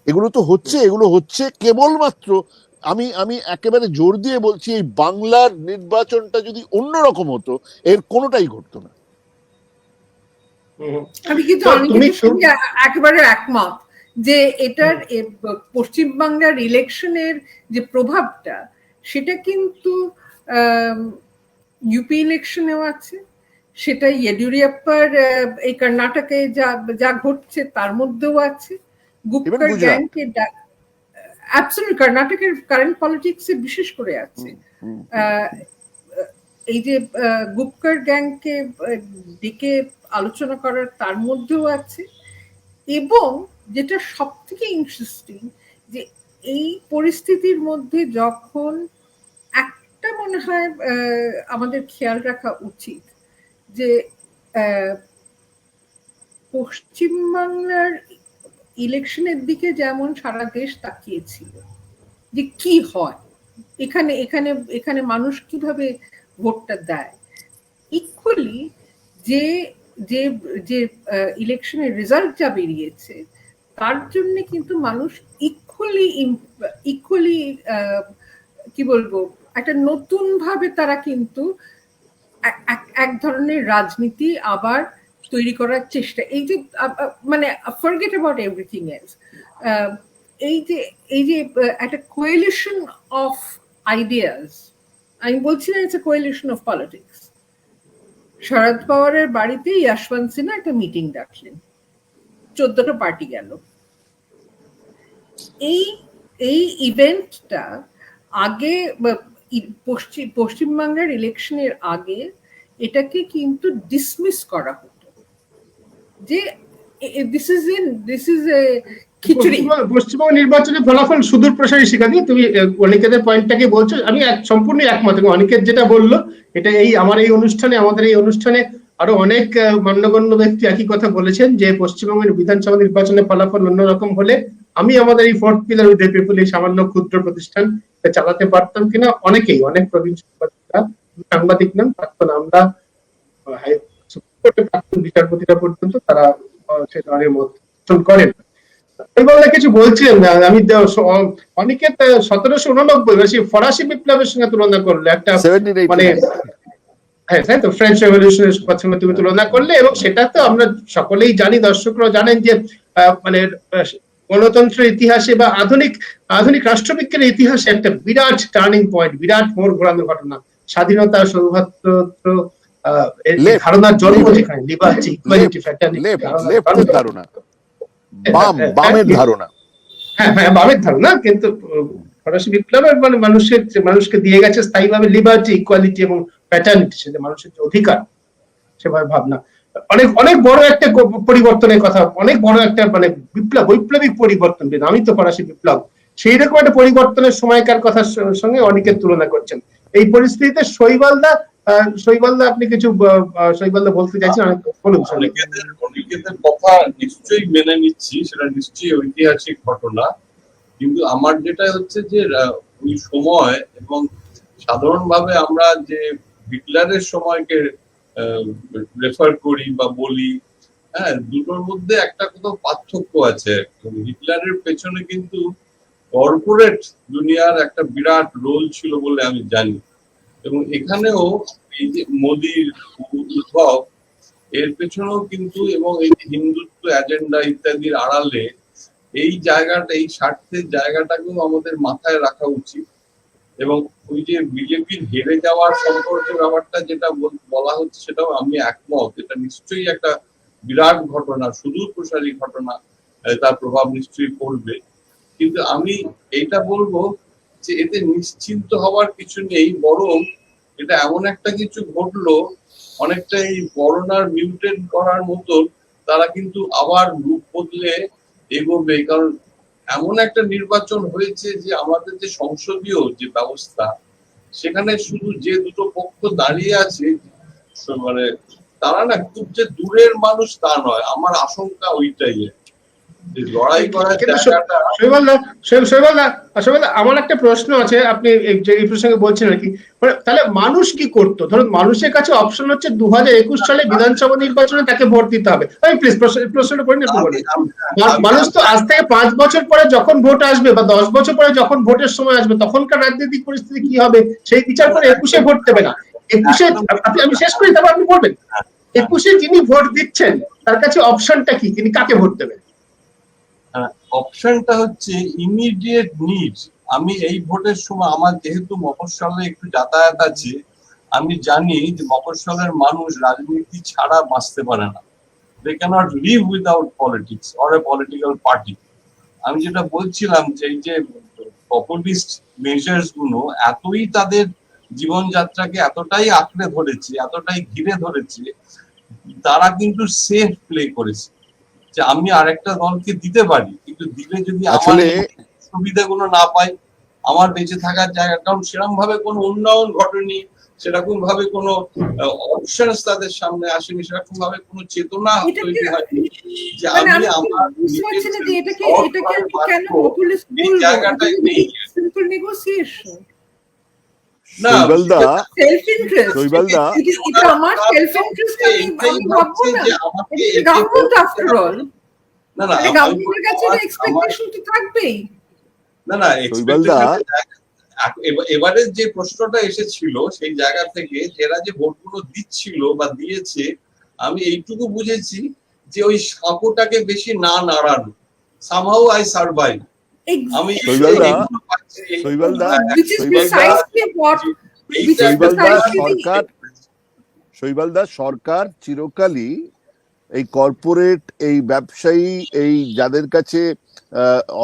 এগুলো হচ্ছে কেবলমাত্র, আমি একেবারে জোর দিয়ে বলছি, এই বাংলার নির্বাচনটা যদি অন্যরকম হতো, এর কোনোটাই ঘটতো না। আমি কিন্তু অনেকের সঙ্গে একেবারে একমত যে এটার পশ্চিমবাংলার ইলেকশনের যে প্রভাবটা, সেটা কিন্তু ইউপি ইলেকশনেও আছে, সেটা ইয়েদিউরাপ্পার এই কর্ণাটকে যা ঘটছে তার মধ্যেও আছে, গুপ্কার গ্যাংকে অ্যাবসলিউট কর্ণাটকের কারেন্ট পলিটিক্সে বিশেষ করে আছে, এই যে গুপকার গ্যাংকে ডেকে আলোচনা করার তার মধ্যেও আছে। এবং যেটা সব থেকে ইন্টারেস্টিং, যে এই পরিস্থিতির মধ্যে যখন একটা মনে হয় আমাদের খেয়াল রাখা উচিত, যে পশ্চিমবাংলার ইলেকশনের দিকে যেমন সারা দেশ তাকিয়েছিল যে কি হয় এখানে এখানে এখানে মানুষ কিভাবে ভোটটা দেয়, ইকুয়ালি যে যে যে ইলেকশনের রেজাল্ট যা বেরিয়েছে তার জন্য কিন্তু মানুষ ইকুয়ালি কি বলবো, একটা নতুন ভাবে তারা কিন্তু এক ধরনের রাজনীতি আবার তৈরি করার চেষ্টা, এই যে মানে ফরগেট অ্যাবাউট এভরিথিং এলস, এই যে একটা কোয়েলিশন অফ আইডিয়াস, আমি বলছি না it's a coalition of politics. Sharad পাওয়ারের বাড়িতে যশবন্ত সিনহা একটা মিটিং ডাকলেন, 14টা পার্টি গেল। এই ইভেন্টটা আগে পশ্চিমবাংলার ইলেকশনের আগে এটাকে কিন্তু ডিসমিস করা হতো যে দিস ইজ এ খিচুড়ি। পশ্চিমবঙ্গ নির্বাচনের ফলাফল সুদূর প্রসারী, শিখাদি তুমি অনিকেতের পয়েন্টটাকে বলছো, আমি সম্পূর্ণ একমত। এবং অনিকেত যেটা বললো, এটা আমাদের এই অনুষ্ঠানে আরো অনেক মান্যগণ্য ব্যক্তি একই কথা বলেছেন, যে পশ্চিমবঙ্গের বিধানসভা নির্বাচনের ফলাফল অন্যরকম হলে আমি আমাদের এই 4th pillar with the people, এই সামান্য ক্ষুদ্র প্রতিষ্ঠান চালাতে পারতাম কিনা। অনেক প্রবীণ সাংবাদিক নাম, প্রাক্তন আমরা প্রাক্তন বিচারপতিরা পর্যন্ত তারা সে ধরনের মত করেন। কিছু বলছিলেন না, আমি অনেকে 1789 ফরাসি বিপ্লবের সঙ্গে তুলনা করলো, একটা মানে হ্যাঁ তাই তো, ফ্রেঞ্চ রেভলিউশনের সঙ্গে তুমি তুলনা করলে, এবং সেটা তো আমরা সকলেই জানি, দর্শকরাও জানেন যে মানে গণতন্ত্রের ইতিহাসে বা আধুনিক রাষ্ট্রবিজ্ঞানের ইতিহাসে একটা বিরাট টার্নিং পয়েন্ট, বিরাট মোড় ঘোরানো ঘটনা। স্বাধীনতা, সৌভাতৃত্ব ধারণার জন্ম যেখানে, লিবার্টি, ইকুয়ালিটি, ফ্র্যাটার্নিটি ধারণা, বামের ধারণা, হ্যাঁ হ্যাঁ বামের ধারণা, কিন্তু ফরাসি বিপ্লবের মানে মানুষকে দিয়ে গেছে স্থায়ীভাবে লিবার্টি, ইকুয়ালিটি এবং প্যাটার্নিটি, সেটা মানুষের যে অধিকার, সেভাবে ভাবনা। অনেক অনেক বড় একটা পরিবর্তনের কথা, অনেক বড় একটা মানে বৈপ্লবিক পরিবর্তন, আমি তো ফরাসি বিপ্লব, সেই রকম একটা পরিবর্তনের সময়কার কথার সঙ্গে অনেকের তুলনা করছেন। এই পরিস্থিতিতে শৈবালদা আপনি কিছু শৈবালদা বলতে চাইছেন? অনেকেদের কথা নিশ্চয়ই মেনে নিচ্ছি, সেটা নিশ্চয়ই ঐতিহাসিক ঘটনা, কিন্তু আমার যেটা হচ্ছে যে ওই সময় এবং সাধারণভাবে আমরা যে হিটলারের সময়কে রেফার করি বা বলি, হ্যাঁ, দুটোর মধ্যে একটা কোথাও পার্থক্য আছে। হিটলারের পেছনে কিন্তু কর্পোরেট দুনিয়ার একটা বিরাট রোল ছিল বলে আমি জানি, এবং এখানেও এই যে মোদির উদ্ভব, এর পেছনেও কিন্তু, এবং এই হিন্দুত্ব এজেন্ডা ইত্যাদির আড়ালে এই জায়গাটা, এই স্বার্থের জায়গাটাকেও আমাদের মাথায় রাখা উচিত। এবং ওই যে বিজেপির হেরে যাওয়ার সম্পর্কে ব্যাপারটা যেটা বলা হচ্ছে, সেটাও আমি একমত। এটা নিশ্চয়ই একটা বিরাট ঘটনা, সুদূর প্রসারী ঘটনা, তার প্রভাব নিশ্চয়ই পড়বে। কিন্তু আমি এইটা বলবো যে এতে নিশ্চিন্ত হওয়ার কিছু নেই, বরং এটা এমন একটা কিছু ঘটলো, অনেকটা এই করোনার মিউটেন্ট করার মতো, তারা কিন্তু আবার রূপ বদলে এগোবে। কারণ এমন একটা নির্বাচন হয়েছে যে আমাদের যে সংসদীয় যে ব্যবস্থা, সেখানে শুধু যে দুটো পক্ষ দাঁড়িয়ে আছে, মানে তারা না খুব যে দূরের মানুষ তা নয়, আমার আশঙ্কা ওইটাই। লড়াই করার জায়গাটা। শৈবালদা আমার একটা প্রশ্ন আছে, আপনি এই প্রসঙ্গে বলছেন আর কি, তাহলে মানুষ কি করতো? ধরুন মানুষের কাছে অপশন হচ্ছে 2021 সালে বিধানসভা নির্বাচনে তাকে ভোট দিতে হবে। আমি প্লিজ প্রশ্নটা করি না, মানুষ তো আজ থেকে 5 বছর পরে যখন ভোট আসবে বা 10 বছর পরে যখন ভোটের সময় আসবে, তখনকার রাজনৈতিক পরিস্থিতি কি হবে সেই বিচার করে 21-এ ভোট দেবে না। 21-এ আমি শেষ করি, তারপর আপনি বলবেন। 21-এ যিনি ভোট দিচ্ছেন তার কাছে অপশনটা কি, তিনি কাকে ভোট দেবেন? অপশনটা হচ্ছে ইমিডিয়েট নিড। আমি এই ভোটের সময়, আমার যেহেতু মফস্বলে একটু যাতায়াত আছে, আমি জানি যে মফস্বলের মানুষ রাজনীতি ছাড়া বাঁচতে পারে না। They can't live without politics or a political party. আমি যেটা বলছিলাম যে এই যে পপুলিস্ট মেজার্স গুলো এতই তাদের জীবনযাত্রাকে এতটাই আঁকড়ে ধরেছে, এতটাই ঘিরে ধরেছে, তারা কিন্তু সেফ প্লে করেছে যে আমি আরেকটা দলকে দিতে পারি, কিন্তু দিলে যদি আমার সুবিধাগুলো না পাই, আমার বেঁচে থাকার জায়গা, কারণ সেরকম ভাবে কোনো উন্নয়ন ঘটেনি, সেরকম ভাবে কোনো অপশনস তাদের সামনে আসেনি, সেরকম ভাবে কোনো চেতনা তৈরি হয়নি যে আমি আমার এই জায়গাটাই নেই। এবারে যে প্রশ্নটা এসেছিল সেই জায়গা থেকে, যারা যে ভোটগুলো দিচ্ছিল বা দিয়েছে, আমি এইটুকু বুঝেছি যে ওই সাঁকোটাকে বেশি না নাড়ানো, somehow I survive। আমি শৈবালদা সরকার চিরকালই এই কর্পোরেট, এই ব্যবসায়ী, এই যাদের কাছে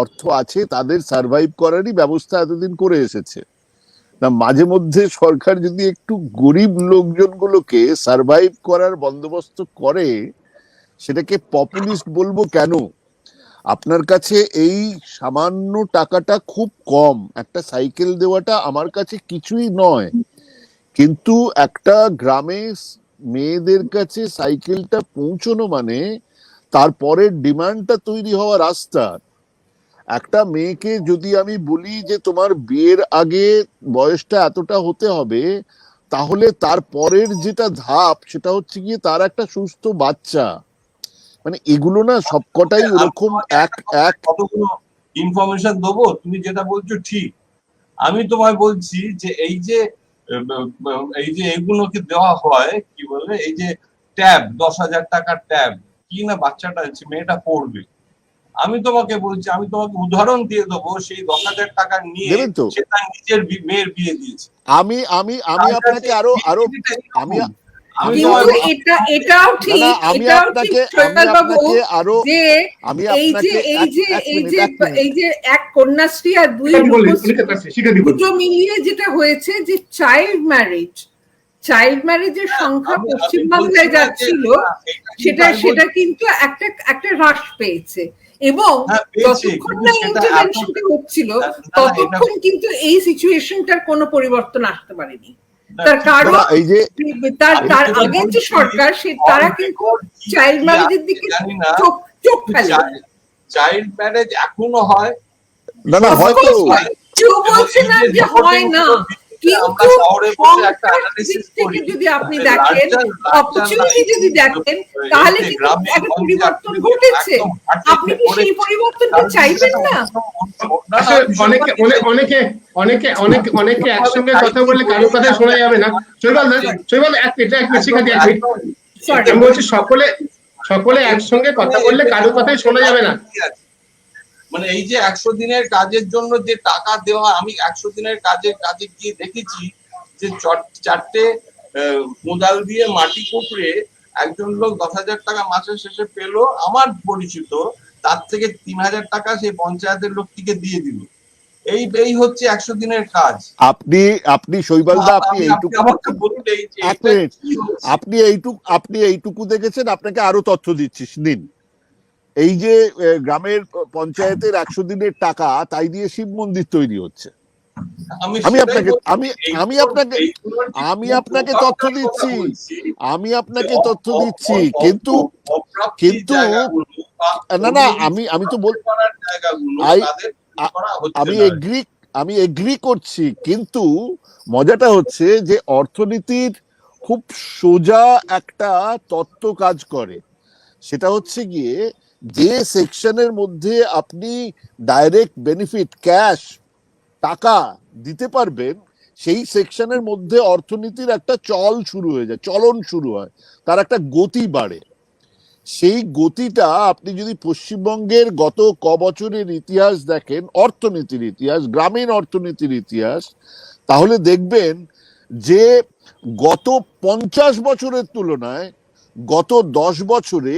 অর্থ আছে তাদের সার্ভাইভ করারই ব্যবস্থা এতদিন করে এসেছে না। মাঝে মধ্যে সরকার যদি একটু গরিব লোকজনগুলোকে সার্ভাইভ করার বন্দোবস্ত করে, সেটাকে পপুলিস্ট বলবো কেন? আপনার কাছে এই সামান্য টাকাটা খুব কম, একটা সাইকেল দেওয়াটা আমার কাছে কিছুই নয়, কিন্তু একটা গ্রামে মেয়েদের কাছে সাইকেলটা পৌঁছানো মানে তারপরের ডিমান্ডটা তৈরি হওয়া রাস্তার। একটা মেয়েকে যদি আমি বলি যে তোমার বিয়ের আগে বয়সটা এতটা হতে হবে, তাহলে তারপরের যেটা ধাপ সেটা হচ্ছে গিয়ে তার একটা সুস্থ বাচ্চা। মানে এগুলো না সবকটাই ওরকম এক কতগুলো ইনফরমেশন দেবো। তুমি যেটা বলছো ঠিক, আমি তোমায় বলছি যে এই যে এই যে এগুলোকে দেওয়া হয় কি বলে, এই যে ট্যাব, 10,000 টাকার ট্যাব কি না বাচ্চাটা মেয়েটা পড়বে। আমি তোমাকে বলছি, আমি তোমাকে উদাহরণ দিয়ে দেবো, সেই 10,000 টাকা নিয়ে দেবেন তো? সে তার নিজের মেয়ের বিয়ে দিয়েছে। আমি আমি আমি আপনাকে আরো আমি আমি কিন্তু আরো- এটাও না, ঠিক, না, আমি এটাও ঠিক আপনাকে শৈবাল বাবু, আরো যে আমি এই যে আপনাকে এই যে এক এই মিনিট, যে এক মিনিট। এই যে এক কন্যাশ্রী আর দুই শিখাদি বললেন, রূপশ্রী, উনি কাছে শিখাদি বললেন। দুটো মিলিয়ে যেটা হয়েছে যে চাইল্ড ম্যারেজের সংখ্যা পশ্চিমবাংলায় যাচ্ছিল, সেটা কিন্তু একটা হ্রাস পেয়েছে। এবং হ্যাঁ, পেয়েছে, যতক্ষণ কিন্তু না সেটা ইন্টারভেনশনটা হচ্ছিল না, ততক্ষণ কিন্তু এই সিচুয়েশনটার কোনো পরিবর্তন আসতে পারেনি। তার ঠিক কারণ না, এই যে তার আমি তার যেটা আগের যে বলছি, সরকার তারা কিন্তু চাইল্ড ম্যারেজের দিকে জানি না, চোখ ফেলে। চাইল্ড ম্যারেজ এখনো হয়, না না হয়তো কেউ বলছে না যে হয় না, কিন্তু সংখ্যার দিক থেকে যদি আপনি দেখেন, অপরচুনিটি যদি দেখেন, তাহলে কিন্তু একটা পরিবর্তন ঘটেছে। আপনি কি সেই পরিবর্তনটা চাইবেন না? আসলে অনেকে একসঙ্গে কথা বললে কারো কথা শোনা যাবে না। শৈবাল এক মিনিট শিখাদি, এক মিনিট। Sorry. আমি বলছি সকলে একসঙ্গে কথা বললে কারো কথাই শোনা যাবে না। মানে এই যে 100 দিনের কাজের জন্য যে টাকা দেওয়া, আমি 100 দিনের কাজে গিয়ে দেখেছি যে চারটে কোদাল দিয়ে মাটি কুপড়ে একজন লোক 10,000 টাকা মাসের শেষে পেলো, আমার পরিচিত, তার থেকে 3,000 টাকা সেই পঞ্চায়েতের লোকটিকে দিয়ে দিল। এই হচ্ছে 100 দিনের কাজ। আপনি শৈবালদা, আপনি এইটুকু আমাকে বলুন, এই যে এক এটা মিনিট, কি হচ্ছে? আপনি এইটুকু দেখেছেন, আপনাকে আরো তথ্য দিচ্ছি নিন। এই যে গ্রামের পঞ্চায়েতের 100 দিনের টাকা, তাই দিয়ে শিব মন্দির তৈরি হচ্ছে। আমি আপনাকে তথ্য দিচ্ছি, কিন্তু না আমি তো আমি এগ্রি করছি, কিন্তু মজাটা হচ্ছে যে অর্থনীতির খুব সোজা একটা তত্ত্ব কাজ করে। সেটা হচ্ছে গিয়ে যে সেকশনের মধ্যে আপনি ডাইরেক্ট বেনিফিট ক্যাশ টাকা দিতে পারবেন, সেই সেকশনের মধ্যে অর্থনীতির একটা চলন শুরু হয়, তার একটা গতি বাড়ে। সেই গতিটা আপনি যদি পশ্চিমবঙ্গের গত বছরের ইতিহাস দেখেন, অর্থনীতির ইতিহাস, গ্রামীণ অর্থনীতির ইতিহাস, তাহলে দেখবেন যে গত 50 বছরের তুলনায় গত 10 বছরে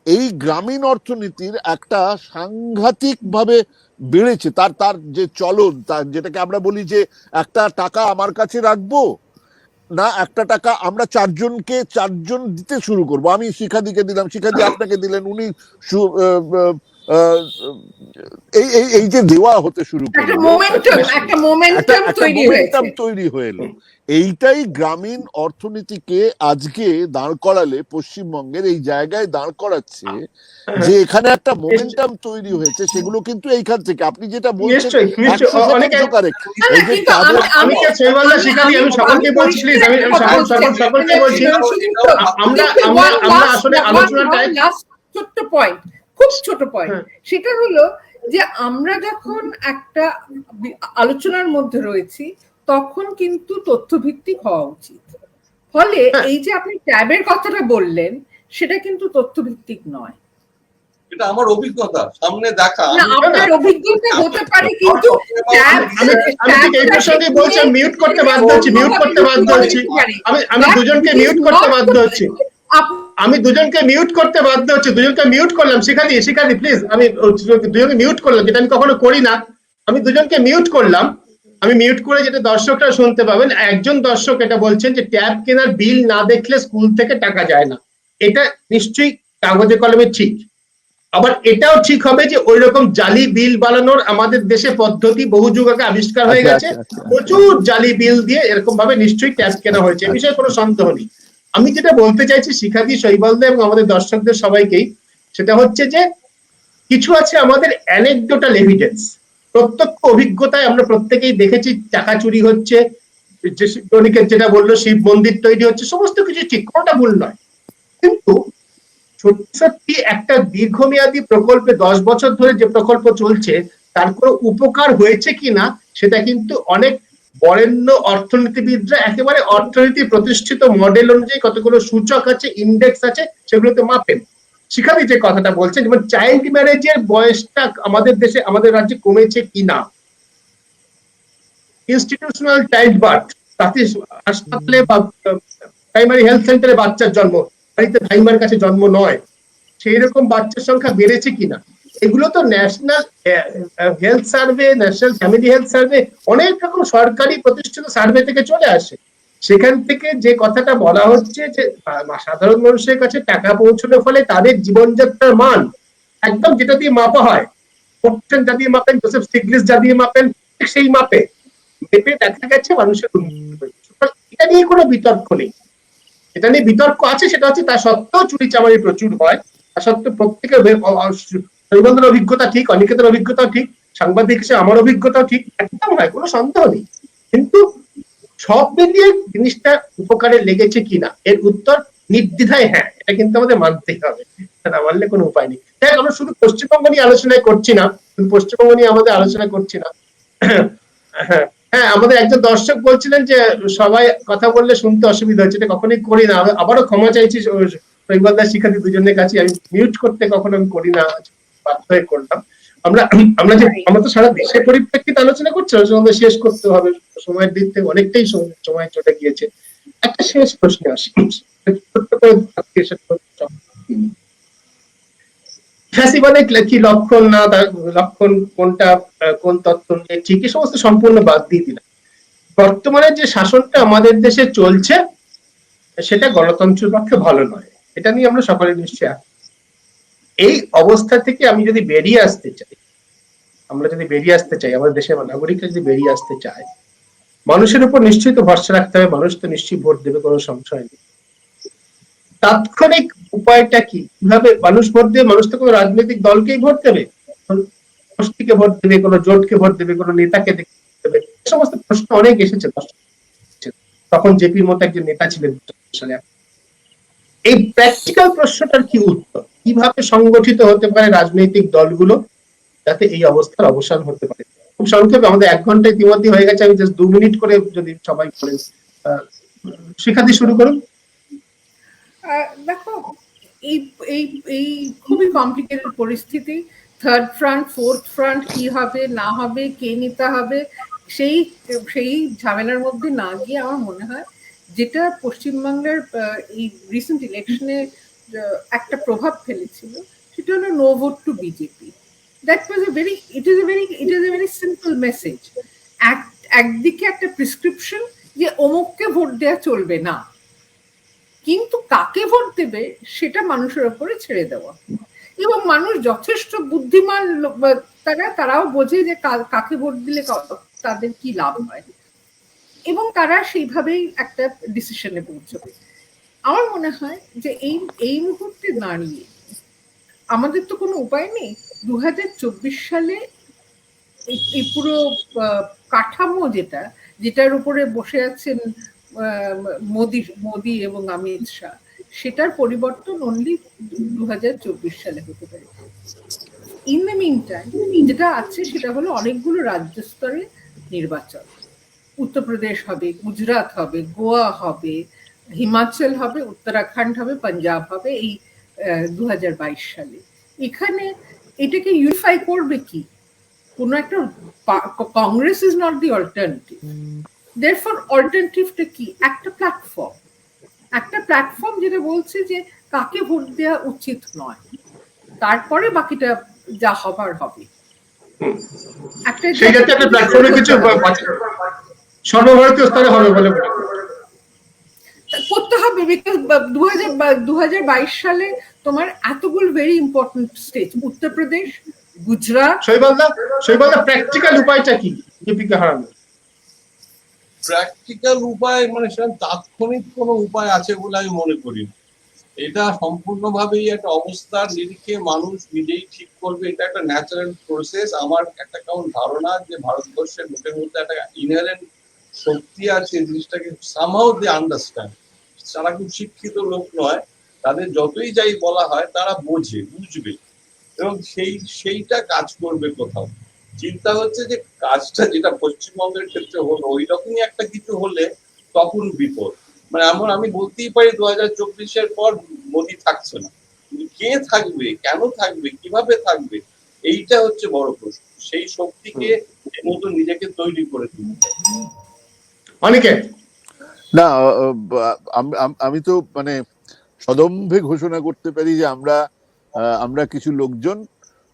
এই গ্রামীণ অর্থনীতির একটা সাংঘাতিক ভাবে বেড়েছে। তার যে চলন, তার যেটাকে আমরা বলি যে একটা টাকা আমার কাছে রাখবো না, একটা টাকা আমরা চারজন দিতে শুরু করব। আমি শিখাদিকে দিলাম, শিখাদি আপনাকে দিলেন, উনি এই যে দেওয়া হতে শুরু করলো, একটা মোমেন্টাম তৈরি হয়ে এলো। এইটাই গ্রামীণ অর্থনীতিকে আজকে দাঁড় করালে, পশ্চিমবঙ্গের এই জায়গায় দাঁড় করাচ্ছে, যে এখানে একটা মোমেন্টাম তৈরি হয়েছে। সেগুলো কিন্তু এইখান থেকে আপনি যেটা বলছেন সকলকে বলছি, প্লিজ, আমি সকলকে বলছি, আমরা আসলে আলোচনাটায় খুব ছোট পয়েন্ট, সেটা হলো যে আমরা যখন একটা আলোচনার মধ্যে রয়েছি, তখন কিন্তু তথ্যভিত্তিক হওয়া উচিত। ফলে এই যে আপনি ট্যাবের কথাটা বললেন, সেটা কিন্তু তথ্যভিত্তিক নয়। এটা আমার অভিজ্ঞতা, সামনে দেখা। না, আপনার অভিজ্ঞতা হতে পারে, কিন্তু আমি এই প্রসঙ্গে বলছি, মিউট করতে বাধ্য হচ্ছি, আমি দুজনকে মিউট করতে বাধ্য হচ্ছি, দুজনকে মিউট করলাম। শিখাদি প্লিজ, আমি দুজনকে মিউট করলাম, যেটা আমি কখনো করি না। আমি দুজনকে মিউট করলাম, আমি মিউট করে যেটা দর্শকরা শুনতে পাবেন। একজন দর্শক এটা বলছেন যে ট্যাব কেনার বিল না দেখলে স্কুল থেকে টাকা যায় না। এটা নিশ্চয়ই কাগজে কলমে ঠিক। আবার এটাও ঠিক হবে যে ওই রকম জালি বিল বানানোর আমাদের দেশে পদ্ধতি বহু যুগ আগে আবিষ্কার হয়ে গেছে। প্রচুর জালি বিল দিয়ে এরকম ভাবে নিশ্চয়ই ট্যাব কেনা হয়েছে, এ বিষয়ে কোনো সন্দেহ নেই। আমি যেটা বলতে চাইছি শিখাদি, শৈবালদা এবং আমাদের দর্শকদের সবাইকেই, সেটা হচ্ছে যে কিছু আছে আমাদের অ্যানেকডোটাল এভিডেন্স, প্রত্যক্ষ অভিজ্ঞতায় আমরা প্রত্যেকেই দেখেছি টাকা চুরি হচ্ছে, যেটা বললো শিব মন্দির তৈরি হচ্ছে, সমস্ত কিছু ঠিক, কোনটা ভুল নয়। কিন্তু সত্যি একটা দীর্ঘমেয়াদী প্রকল্পে 10 বছর ধরে যে প্রকল্প চলছে, তার কোনো উপকার হয়েছে কিনা সেটা কিন্তু অনেক বরেণ্য অর্থনীতিবিদরা একেবারে অর্থনীতি প্রতিষ্ঠিত মডেল অনুযায়ী কতগুলো সূচক আছে, ইন্ডেক্স আছে, সেগুলোতে মাপেন। শিখাদি যে কথাটা বলছেন, যেমন চাইল্ড ম্যারেজের বয়সটা আমাদের দেশে, আমাদের রাজ্যে কমেছে কিনা, ইনস্টিটিউশনাল চাইল্ড বার্থ, তাতে হাসপাতালে বা প্রাইমারি হেলথ সেন্টারে বাচ্চার জন্ম, বাড়িতে ভাইমার কাছে জন্ম নয়, সেই রকম বাচ্চার সংখ্যা বেড়েছে কিনা, এগুলো তো national health survey, national family health survey, অনেক রকম সরকারি প্রতিষ্ঠিত সার্ভে থেকে চলে আসে। সেখান থেকে যে কথাটা বলা হচ্ছে যে সাধারণ মানুষের কাছে টাকা পৌঁছানোর ফলে তাদের জীবনযাত্রার মান একদম যেটা দিয়ে মাপা হয়, যা দিয়ে মাপেন, জোসেফ স্টিগলিস যা দিয়ে মাপেন, সেই মেপে দেখা গেছে মানুষের এটা নিয়ে কোনো বিতর্ক নেই। এটা নিয়ে বিতর্ক আছে, সেটা হচ্ছে তা সত্ত্বেও চুরি চামারি প্রচুর হয়, তা সত্ত্বেও প্রত্যেকের রবীন্দ্রের অভিজ্ঞতা ঠিক, অনিকেতের অভিজ্ঞতাও ঠিক, সাংবাদিক হিসেবে আমার অভিজ্ঞতাও ঠিক, একদম হয়, কোনো সন্দেহ নেই। কিন্তু সব মিলিয়ে জিনিসটা উপকারে লেগেছে কিনা, এর উত্তর নির্দ্বিধায় হ্যাঁ, এটা কিন্তু আমাদের মানতেই হবে, না মানলে কোনো উপায় নেই। হ্যাঁ, আমরা শুধু পশ্চিমবঙ্গ নিয়ে আলোচনা করছি না, পশ্চিমবঙ্গ নিয়ে আমাদের আলোচনা করছি না। হ্যাঁ, আমাদের একজন দর্শক বলছিলেন যে সবাই কথা বললে শুনতে অসুবিধা হচ্ছে, এটা কখনোই করি না। আবারও ক্ষমা চাইছি শৈবালদার, শিক্ষার্থী দুজনের কাছে, আমি মিউট করতে কখনো আমি করি না, বাধ্য হয়ে করলাম। আমরা তো সারা দেশের পরিপ্রেক্ষিতে আলোচনা করছি, আমাদের শেষ করতে হবে, সময়ের দিক থেকে অনেকটাই সময় চলে গিয়েছে। একটা শেষ প্রশ্ন আসি, ফ্যাসিবাদের কি লক্ষণ, না লক্ষণ কোনটা, কোন তত্ত্ব ঠিক, এই সমস্ত সম্পূর্ণ বাদ দিয়ে দিলাম। বর্তমানে যে শাসনটা আমাদের দেশে চলছে সেটা গণতন্ত্রের পক্ষে ভালো নয়, এটা নিয়ে আমরা সকলে নিশ্চয়। এই অবস্থা থেকে আমি যদি বেরিয়ে আসতে চাই, আমরা যদি বেরিয়ে আসতে চাই, আমাদের দেশের নাগরিকরা যদি বেরিয়ে আসতে চায়, মানুষের উপর নিশ্চয়ই তো ভরসা রাখতে হবে, মানুষ তো নিশ্চয়ই ভোট দেবে, কোনো সংশয় নেই। তাৎক্ষণিক উপায়টা কি, কিভাবে মানুষ ভোট দেবে? মানুষ তো কোনো রাজনৈতিক দলকেই ভোট দেবে, গোষ্ঠীকে ভোট দেবে, কোনো জোটকে ভোট দেবে, কোনো নেতাকে দেবে, সমস্ত প্রশ্ন অনেক এসেছে। তখন জেপির মতো একজন নেতা ছিলেন সালে। এই প্র্যাকটিক্যাল প্রশ্নটার কি উত্তর, কিভাবে সংগঠিত হতে পারে রাজনৈতিক দলগুলো যাতে এই অবস্থার অবসান হতে পারে? খুব সংক্ষেপে, আমাদের 1 ঘন্টা ইতিমধ্যে হয়ে গেছে, আমি জাস্ট 2 মিনিট করে যদি সবাই বলেন। শিখাদি শুরু করুন। দেখো, এই এই এই খুবই কমপ্লিকেটেড পরিস্থিতি। থার্ড ফ্রন্ট, ফোর্থ ফ্রন্ট, কি হবে না হবে, কে নেতা হবে, সেই সেই ঝামেলার মধ্যে না গিয়ে আমার মনে হয় যেটা পশ্চিমবাংলার এই রিসেন্ট ইলেকশনে একটা প্রভাব ফেলেছিল, সেটা হলো no vote to BJP. That was a very, it is a very simple message. একদিকে একটা প্রেসক্রিপশন যে অমুককে ভোট দেওয়া চলবে না, কিন্তু কাকে ভোট দেবে সেটা মানুষের উপরে ছেড়ে দেওয়া। এবং মানুষ যথেষ্ট বুদ্ধিমান, তারাও বোঝে যে কাকে ভোট দিলে তাদের কি লাভ হয়, এবং তারা সেইভাবেই একটা ডিসিশনে পৌঁছবে। আমার মনে হয় যে এই মুহূর্তে দাঁড়িয়ে আমাদের তো কোনো উপায় নেই। 2024 সালে এই পুরো কাঠামো যেটার উপরে বসে আছেন মোদি এবং অমিত শাহ, সেটার পরিবর্তন অনলি 2024 সালে হতে পারে। ইন দ্য মিন টাইম যেটা আছে সেটা হলো অনেকগুলো রাজ্য স্তরে নির্বাচন। উত্তরপ্রদেশ হবে, গুজরাট হবে, গোয়া হবে, হিমাচল হবে, উত্তরাখণ্ড হবে, পাঞ্জাব হবে এই 2022 সালে। এখানে এটাকে ইউনিফাই করবে কি? কোনো একটা Congress is not the alternative. Therefore অল্টারনেটিভটা কি? একটা প্ল্যাটফর্ম যেটা বলছে যে কাকে ভোট দেওয়া উচিত নয়, তারপরে বাকিটা যা হবার হবে। সেই জাতীয় একটা প্ল্যাটফর্মে কিছু সর্বভারতীয় স্তরে হবে বলে করতে হবে। বিকজ 2022 সালে তোমার এতগুলো very important state, Uttar Pradesh, Gujarat. শৈবালদা প্র্যাকটিক্যাল উপায়টা কি বিজেপিকে হারানোর? প্র্যাকটিক্যাল উপায় মানে সেরকম তাৎক্ষণিক কোনো উপায় আছে বলে আমি মনে করি। এটা সম্পূর্ণভাবেই একটা অবস্থার নিরিখে মানুষ নিজেই ঠিক করবে, এটা একটা ন্যাচারাল প্রসেস। আমার একটা কেমন ধারণা যে ভারতবর্ষের লোকের মধ্যে একটা ইনহেরেন্ট শক্তি আছে, জিনিসটাকে সামহাউ দে আন্ডারস্ট্যান্ড। তারা খুব শিক্ষিত লোক নয়, তাদের যতই যাই বলা হয় তারা বুঝবে এবং সেইটা কাজ করবে কোথাও। চিন্তা হচ্ছে যে কাজটা যেটা পশ্চিমবঙ্গের ক্ষেত্রে হলো ওই রকমই একটা কিছু হলে তখন বিপদ। মানে এমন আমি বলতেই পারি 2024-এর পর মোদী থাকছে না, কিন্তু কে থাকবে, কেন থাকবে, কিভাবে থাকবে, এইটা হচ্ছে বড় প্রশ্ন। সেই শক্তিকে এর মতো নিজেকে তৈরি করে তুলতে অনেকে না, আমি তো মানে সদম্ভে ঘোষণা করতে পারি যে আমরা কিছু লোকজন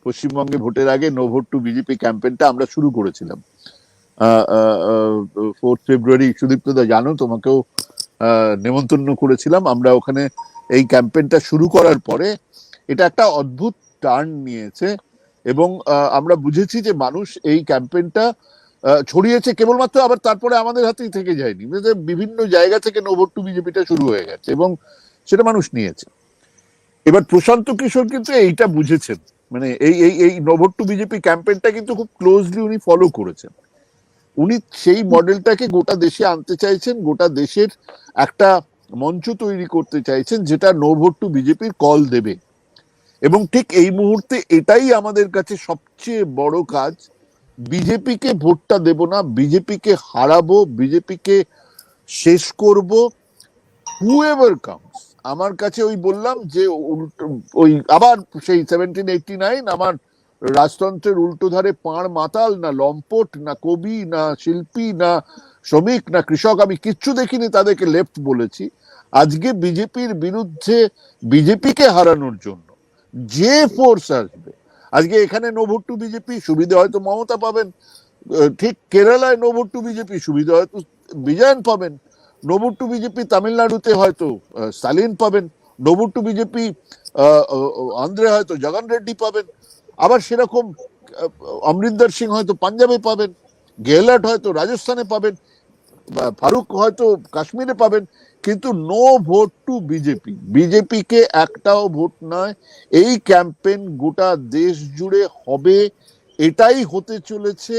পশ্চিমবঙ্গে ভোটের আগে নো ভোট টু বিজেপি ক্যাম্পেইনটা আমরা শুরু করেছিলাম 4 ফেব্রুয়ারি। সুদীপ্ত দা জানো, তোমাকেও নেমন্তন্ন করেছিলাম। আমরা ওখানে এই ক্যাম্পেইনটা শুরু করার পরে এটা একটা অদ্ভুত টার্ন নিয়েছে এবং আমরা বুঝেছি যে মানুষ এই ক্যাম্পেইনটা ছড়িয়েছে কেবলমাত্র, আবার তারপরে আমাদের হাতেই থেকে যায়নি, বিভিন্ন জায়গা থেকে নো ভোট টু বিজেপিটা শুরু হয়ে গেছে এবং সেটা মানুষ নিয়েছে। এবার প্রশান্ত কিশোর কিন্তু এইটা বুঝেছেন, মানে এই নো ভোট টু বিজেপি ক্যাম্পেইনটা কিন্তু খুব ক্লোজলি উনি ফলো করেছেন। উনি সেই মডেলটাকে গোটা দেশে আনতে চাইছেন, গোটা দেশের একটা মঞ্চ তৈরি করতে চাইছেন যেটা নো ভোট টু বিজেপির কল দেবে। এবং ঠিক এই মুহূর্তে এটাই আমাদের কাছে সবচেয়ে বড় কাজ। বিজেপিকে ভোটটা দেব না, বিজেপিকে হারাবো, বিজেপিকে শেষ করব, হুএভার কামস। আমার কাছে ওই বললাম যে ওই আবার সেই 1789 আমার রাজতন্ত্রের উল্টো ধারে পাঁড় মাতাল, না লম্পট, না কবি, না শিল্পী, না শ্রমিক, না কৃষক, আমি কিচ্ছু দেখিনি তাদেরকে লেফট বলেছি। আজকে বিজেপির বিরুদ্ধে বিজেপিকে হারানোর জন্য যে ফোর্স আসবে, আজকে এখানে নো ভোট টু বিজেপি সুবিধা হয়তো মমতা পাবেন, ঠিক কেরালায় নো ভোট টু বিজেপি সুবিধা হয়তো বিজয়ন পাবেন, নো ভোট টু বিজেপি তামিলনাড়ুতে হয়তো স্টালিন পাবেন, নো ভোট টু বিজেপি আন্ধ্রে হয়তো জগন রেড্ডি পাবেন, আবার সেরকম অমরিন্দর সিং হয়তো পাঞ্জাবে পাবেন, গেহলট হয়তো রাজস্থানে পাবেন, ফারুক হয়তো কাশ্মীরে পাবেন। কিন্তু নো ভোট টু বিজেপি, বিজেপিকে একটাও ভোট নয়। এই ক্যাম্পেইন গোটা দেশ জুড়ে হবে, এটাই হতে চলেছে।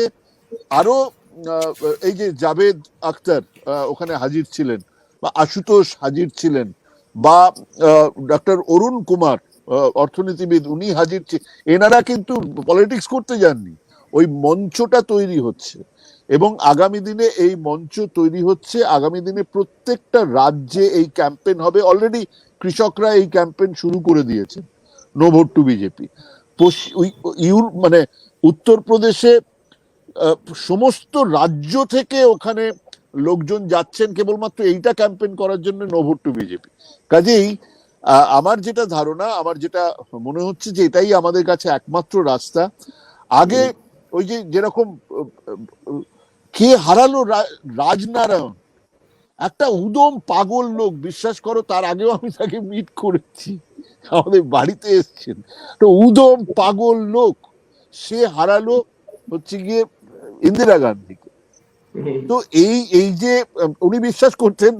আরো এই যে জাভেদ আখতার ওখানে হাজির ছিলেন, বা আশুতোষ হাজির ছিলেন, বা ডক্টর অরুণ কুমার অর্থনীতিবিদ উনি হাজির ছিলেন। এনারা কিন্তু পলিটিক্স করতে যাননি, ওই মঞ্চটা তৈরি হচ্ছে এবং আগামী দিনে এই মঞ্চ তৈরি হচ্ছে। আগামী দিনে প্রত্যেকটা রাজ্যে এই ক্যাম্পেইন হবে। অলরেডি কৃষকরা এই ক্যাম্পেইন শুরু করে দিয়েছে নো ভোট টু বিজেপি। মানে উত্তরপ্রদেশে সমস্ত রাজ্য থেকে ওখানে লোকজন যাচ্ছেন কেবলমাত্র এইটা ক্যাম্পেইন করার জন্য, নো ভোট টু বিজেপি। কাজেই আমার যেটা ধারণা, আমার যেটা মনে হচ্ছে যে এটাই আমাদের কাছে একমাত্র রাস্তা। আগে ওই যে যেরকম কে হারালো রাজনারায়ণ, একটা উদম পাগল লোক, বিশ্বাস করো তার আগেও আমি তাকে মিট করেছি, আমাদের বাড়িতে এসছেন, তো উদম পাগল লোক, সে হারালো হচ্ছে গিয়ে ইন্দিরা গান্ধীকে। তো এই যে উনি বিশ্বাস করছেন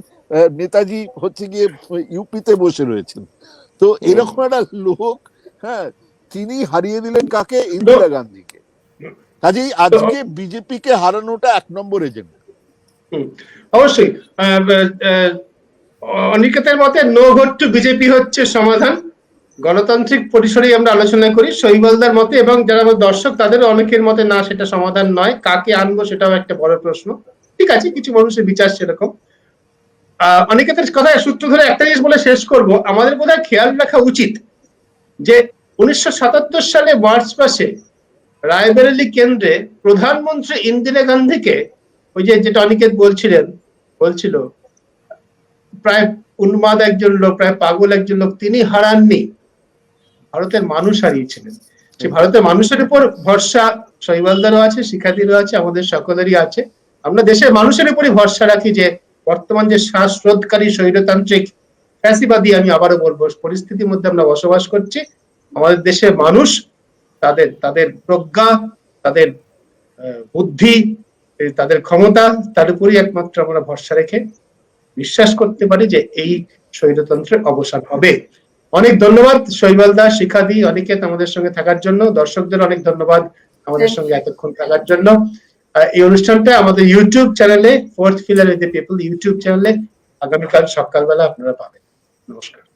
নেতাজি হচ্ছে গিয়ে ইউপিতে বসে রয়েছেন, তো এরকম একটা লোক, হ্যাঁ, তিনি হারিয়ে দিলেন কাকে? ইন্দিরা গান্ধীকে। কাজেই আজকে বিজেপিকে হারানোটা 1 নম্বর এজেন্ডা। অবশ্যই অনিকেতের মতে নো ভোট টু বিজেপি হচ্ছে সমাধান। গণতান্ত্রিক পরিসরেই আমরা আলোচনা করি শৈবালদার মতে, এবং যারা দর্শক তাদেরও অনেকের মতে না, সেটা সমাধান নয়, কাকে আনবো সেটাও একটা বড় প্রশ্ন। ঠিক আছে, কিছু মানুষের বিচার সেরকম। অনিকেতের কথায় সূত্র ধরে একটা জিনিস বলে শেষ করব। আমাদের বোধহয় খেয়াল রাখা উচিত যে 1977 সালে মার্চ মাসে রায়বেরেলি কেন্দ্রে প্রধানমন্ত্রী ইন্দিরা গান্ধীকে, ওই যে যেটা অনিকেত বলছিল প্রায় উন্মাদ একজন লোক, প্রায় পাগল একজন লোক, তিনি হারাননি, ভারতের মানুষ হারিয়েছিলেন। সে ভারতের মানুষের উপর ভরসা শৈবালদারও আছে, শিক্ষার্থীরও আছে, আমাদের সকলেরই আছে। আমরা দেশের মানুষের উপরই ভরসা রাখি যে বর্তমান যে শ্বাসরোধকারী স্বৈরতান্ত্রিক ফ্যাসিবাদী, আমি আবারও বলবো, পরিস্থিতির মধ্যে আমরা বসবাস করছি। আমাদের দেশের মানুষ তাদের প্রজ্ঞা, তাদের বুদ্ধি, তাদের ক্ষমতা, তার উপরই একমাত্র আমরা ভরসা রেখে বিশ্বাস করতে পারি যে এই স্বৈরতন্ত্রের অবসান হবে। অনেক ধন্যবাদ শৈবালদা, শিখাদি, অনিকেত আমাদের সঙ্গে থাকার জন্য। দর্শকদের অনেক ধন্যবাদ আমাদের সঙ্গে এতক্ষণ থাকার জন্য। এই অনুষ্ঠানটা আমাদের ইউটিউব চ্যানেলে, fourth pillar with the people YouTube চ্যানেলে আগামীকাল সকালবেলা আপনারা পাবেন। নমস্কার।